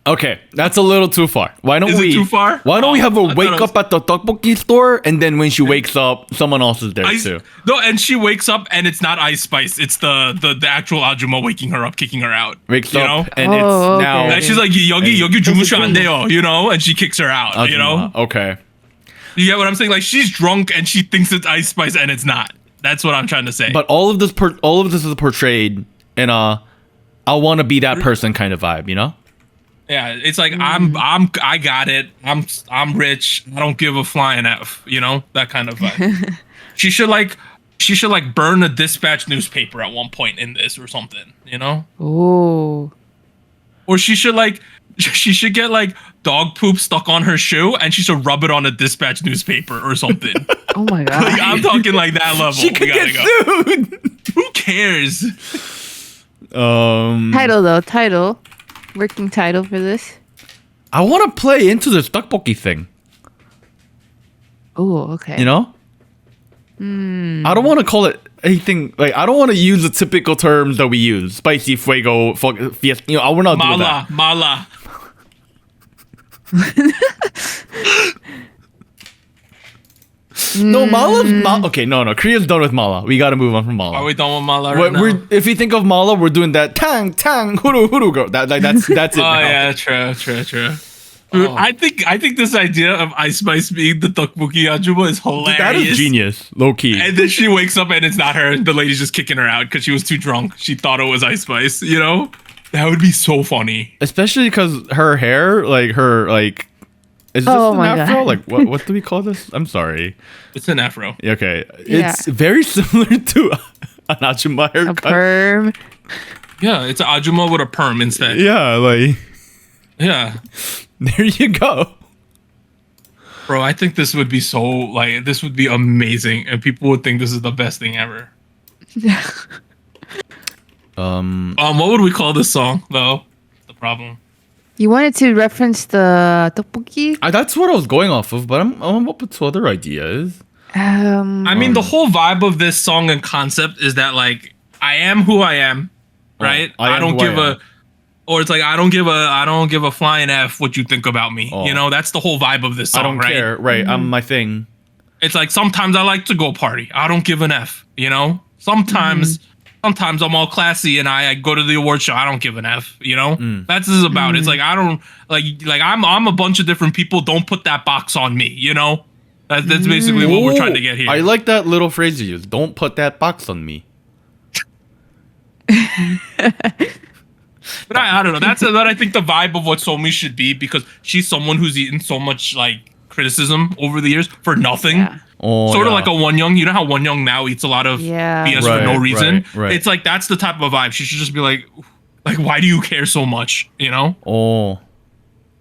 Okay, that's a little too far. Why don't Is it too far? Why don't we have I a thought wake it was- up at the tteokbokki store, and then when she wakes up, someone else is there too. No, and she wakes up, and it's not Ice Spice. It's the actual Ajuma waking her up, kicking her out. Wakes you up, know? and Oh, it's okay. now. And she's like, 여기 주무시면 안 돼요, you know? And she kicks her out, you know? Okay. You get what I'm saying? Like, she's drunk, and she thinks it's Ice Spice, and it's not. That's what I'm trying to say. But all of this is portrayed in a I want to be that person kind of vibe, you know? yeah, it's like, I got it. I'm rich. I don't give a flying F, you know? That kind of vibe. She should burn a dispatch newspaper at one point in this or something, you know? Ooh. Or she should get like dog poop stuck on her shoe and she should rub it on a dispatch newspaper or something. Oh my god. Like, I'm talking like that level. She could We gotta get go. sued. Who cares? Title. Working title for this. I want to play into this tteokbokki thing, Oh, okay. you know? I don't want to call it anything like I don't want to use the typical terms that we use, spicy, fuego, fiesta. You know, we're not doing that. Mala. No, mala's okay. No. Korea's done with mala. We gotta move on from mala. Are we done with mala right now? If you think of mala, we're doing that tang huru girl. That's it. Oh now. yeah, true. Dude, I think this idea of Ice Spice being the tteokbokki Ajuma is hilarious. That is genius, low key. And then she wakes up and it's not her. The lady's just kicking her out because she was too drunk. She thought it was Ice Spice. You know, that would be so funny. Especially because her hair, is this Oh an my afro? God. Like what do we call this? I'm sorry. It's an afro. Okay, Yeah. it's very similar to an Ajuma A haircut. perm. Yeah, it's an Ajuma with a perm instead. Yeah, Yeah. there you go. Bro, I think this would be this would be amazing and people would think this is the best thing ever. What would we call this song though? The problem. You wanted to reference the tteokbokki? That's what I was going off of, but I'm open to other ideas. I mean, the whole vibe of this song and concept is that like I am who I am, right? I am don't who I give am. or it's like I don't give a flying F what you think about me. Oh. You know, that's the whole vibe of this song, I don't right? care. Right, I'm my thing. It's like sometimes I like to go party. I don't give an F, you know? Sometimes I'm all classy and I go to the award show. I don't give an F, you know? That's what it's about. It's like I don't like I'm a bunch of different people. Don't put that box on me, you know? That's basically what we're trying to get here. I like that little phrase you use. Don't put that box on me. But I don't know. That's what I think the vibe of what Somi should be because she's someone who's eaten so much like criticism over the years for nothing. Yeah. Oh, Sort of yeah. like a Wonyoung. You know how Wonyoung now eats a lot of Yeah. BS for no Right, reason? right. It's like that's the type of vibe. She should just be like, why do you care so much? You know? Oh.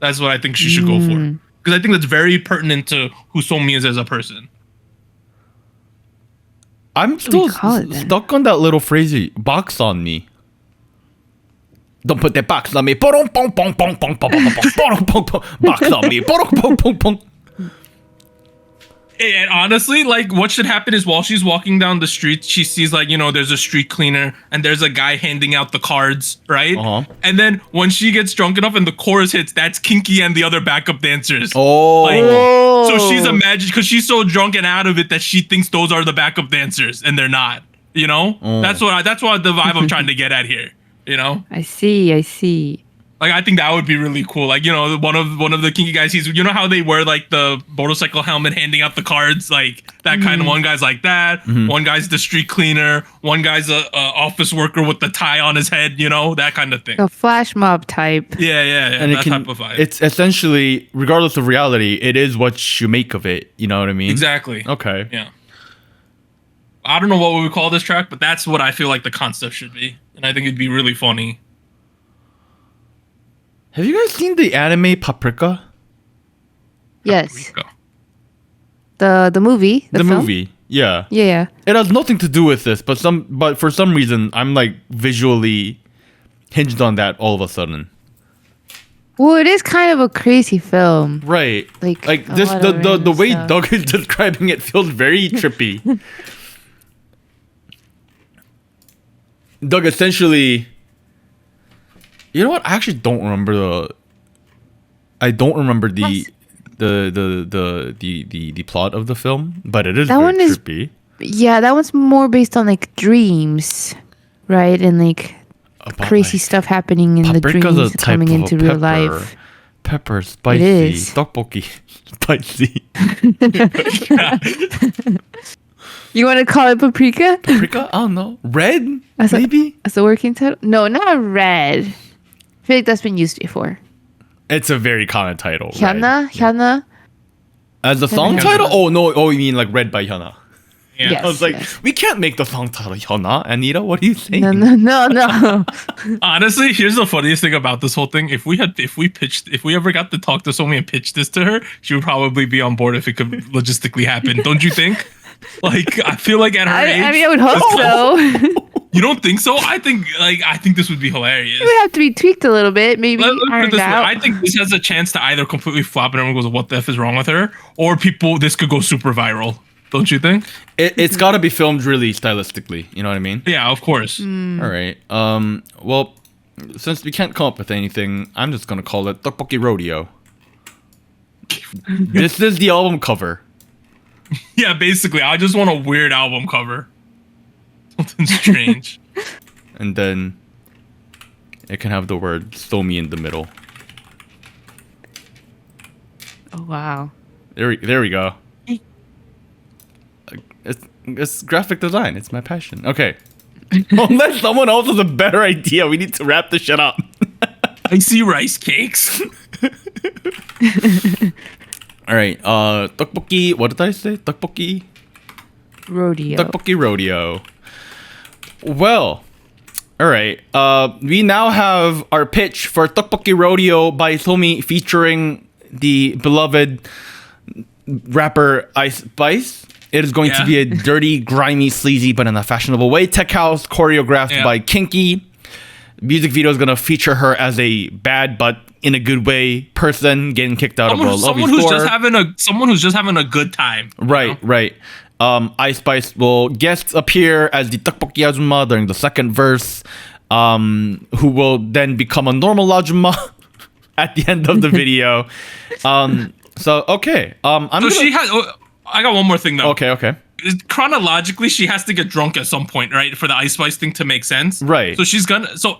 That's what I think she should go for. Because I think that's very pertinent to who Somi is as a person. I'm we still call it then? stuck on that little phrase, box on me. Don't put that box on me. Box on me. And honestly, like what should happen is while she's walking down the street, she sees like, there's a street cleaner and there's a guy handing out the cards, right? Uh-huh. And then when she gets drunk enough and the chorus hits, that's Kinky and the other backup dancers. Oh. So she's imagined, because she's so drunk and out of it that she thinks those are the backup dancers and they're not, That's what the vibe I'm trying to get at here, I see. Like, I think that would be really cool. Like, one of the kinky guys, he's, how they wear like the motorcycle helmet handing out the cards, like that kind of. One guy's like that. One guy's the street cleaner. One guy's a office worker with the tie on his head, that kind of thing. A flash mob type. Yeah. And that type of vibe. It's essentially, regardless of reality, it is what you make of it. You know what I mean? Exactly. Okay. Yeah. I don't know what we would call this track, but that's what I feel like the concept should be. And I think it'd be really funny. Have you guys seen the anime Paprika? Yes. Paprika. The movie. The film? movie. Yeah. Yeah. It has nothing to do with this, but for some reason I'm like visually hinged on that all of a sudden. Well, it is kind of a crazy film. Right. Like this a lot of the random way stuff. Doug is describing it feels very trippy. Doug, essentially, you know what? I actually don't remember the the plot of the film, but it is That very one is- trippy. Yeah, that one's more based on like dreams, right? And like About, crazy stuff happening in the paprika's dreams a type coming of a into real pepper. life. Pepper, spicy, is. tteokbokki, spicy. You want to call it paprika? Paprika? I don't know. Red? As a- Maybe? As a working title? No, not red. I feel like that's been used before. It's a very common title. Right? Hyuna? As a song Hyuna. title? Oh, no. Oh, you mean like Red by Hyuna. Yeah. Yes. I was like, yes. we can't make the song title Hyuna. Anita, what are you saying? No. Honestly, here's the funniest thing about this whole thing. If we ever got to talk to Somi and pitch this to her, she would probably be on board if it could logistically happen. Don't you think? Like, I feel like at her age, I mean, I would hope so. you don't think so? I think this would be hilarious. It would have to be tweaked a little bit, maybe Let's put it ironed this way. out. I think this has a chance to either completely flop and everyone goes, "What the f is wrong with her?" Or this could go super viral. Don't you think? It's got to be filmed really stylistically. You know what I mean? Yeah, of course. Mm. All right. Well, since we can't come up with anything, I'm just going to call it Tteokbokki Rodeo. This is the album cover. Yeah, basically, I just want a weird album cover. Something strange. And then it can have the word Somi in the middle. Oh, wow. There we go. It's graphic design. It's my passion. Okay. Unless someone else has a better idea, we need to wrap this shit up. I see rice cakes. All right. Tteokbokki. What did I say? Tteokbokki. Rodeo. Tteokbokki Rodeo. Well. All right. We now have our pitch for Tteokbokki Rodeo by Somi featuring the beloved rapper Ice Spice. It is going to be a dirty, grimy, sleazy, but in a fashionable way. Tech house choreographed by Kinky. Music video is going to feature her as a bad but in a good way person getting kicked out of a lovely someone who's just having a good time. Right. Ice Spice will guest appear as the Tteokbokki Ajumma during the second verse, who will then become a normal Ajumma at the end of the video. So okay. I got one more thing though. Okay. Chronologically, she has to get drunk at some point, right, for the Ice Spice thing to make sense. Right. So she's gonna. So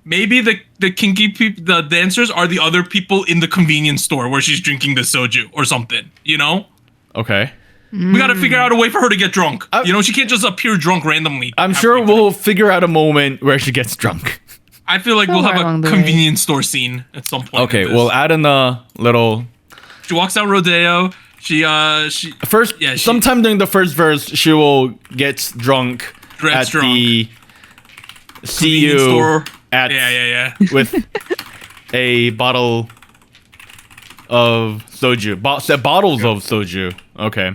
maybe the kinky people, the dancers, are the other people in the convenience store where she's drinking the soju or something. Okay. We gotta figure out a way for her to get drunk. She can't just appear drunk randomly. I'm sure we'll figure out a moment where she gets drunk. I feel like we'll have a convenience store scene at some point. Okay, we'll add in a little. She walks down Rodeo. Sometime during the first verse, she will get drunk at the CU store. at with a bottle of soju. Bottles of soju. Okay.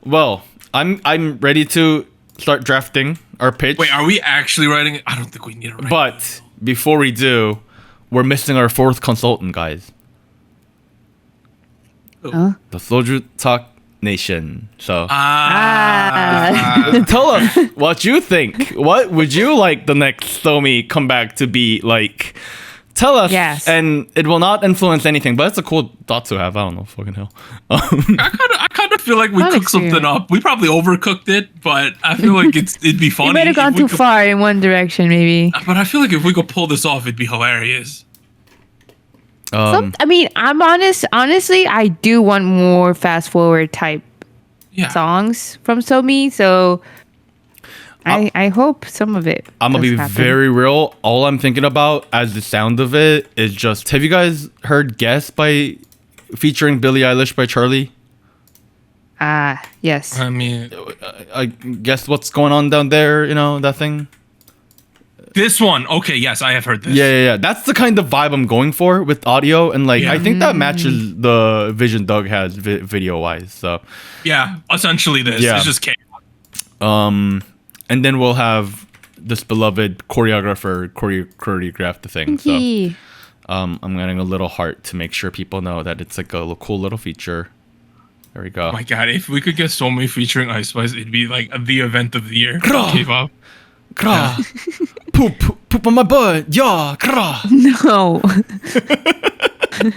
Well, I'm ready to start drafting our pitch. Wait, are we actually writing it? I don't think we need to write. But before we do, we're missing our fourth consultant, guys. Huh? The SojuTalk Nation. So Ah. tell us what you think. What would you like the next Somi comeback to be like? Tell us, Yes. and it will not influence anything. But it's a cool thought to have. I don't know, fucking hell. I kind of feel like we Fun cooked something experience. up. We probably overcooked it, but I feel like it'd be funny. You might have gone if we too could- far in one direction, maybe. But I feel like if we could pull this off, it'd be hilarious. I mean, I'm honest. Honestly, I do want more fast forward type Yeah. songs from Somi. So I hope some of it. I'm gonna does be happen. very real. All I'm thinking about as the sound of it is just. Have you guys heard "Guess" by featuring Billie Eilish by Charlie? Yes. I mean, I guess what's going on down there. You know that thing. this one. Okay, yes, I have heard this. Yeah. That's the kind of vibe I'm going for with audio, and like Yeah. I think that matches the vision Doug has video wise. So, Yeah, essentially this. Yeah. It's just chaos. and then we'll have this beloved choreographer choreograph the thing. So, Yee. I'm getting a little heart to make sure people know that it's like a cool little feature. There we go. Oh my god, if we could get Somi featuring Ice Spice, it'd be like the event of the year. Grah. K-pop. Krah. Poop on my butt. Yeah, krah. No.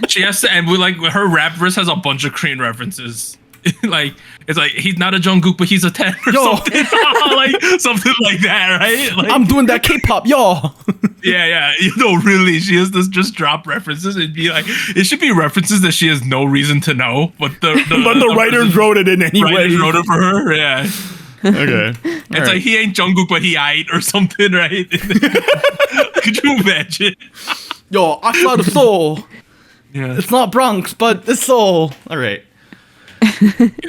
She has to, and we like her rap verse has a bunch of Korean references. Like it's like he's not a Jungkook, but he's a 10 or Yo. something, like something like that, right? Like, I'm doing that K-pop, y'all. yeah, you know, really, she has to just drop references. It'd be like it should be references that she has no reason to know, but the writers wrote it in anyway. writers wrote it for her. Yeah, Okay. it's like he ain't Jungkook, but he aight or something, right? Could you imagine? Yo, I fly the soul. Yeah. It's not Bronx, but it's Seoul. All right.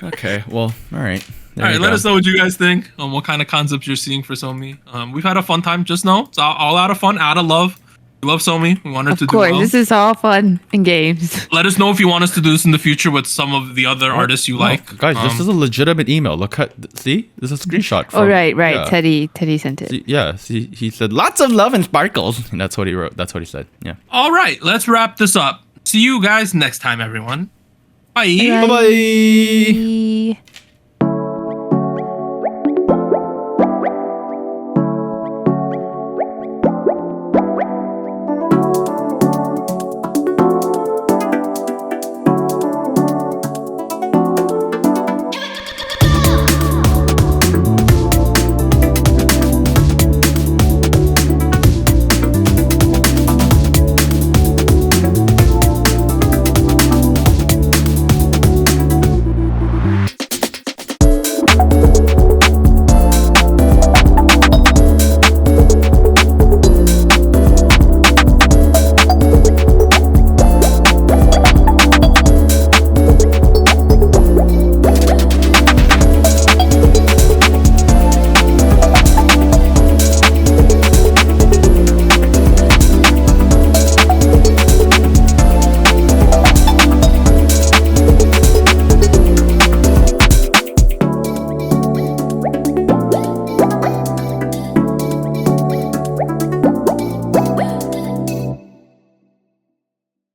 Okay. Well. All right. There All right, you let go. us know what you guys think. What kind of concepts you're seeing for Somi. We've had a fun time. Just know it's all out of fun, out of love. We love Somi. We want her to Of do course, well. this is all fun and games. Let us know if you want us to do this in the future with some of the other artists you No, like. guys. This is a legitimate email. Look at see. This is a screenshot. From, Oh, right. Yeah. Teddy sent it. See, yeah. See, he said lots of love and sparkles. And that's what he wrote. That's what he said. Yeah. All right, let's wrap this up. See you guys next time, everyone. Bye. Bye bye. Bye.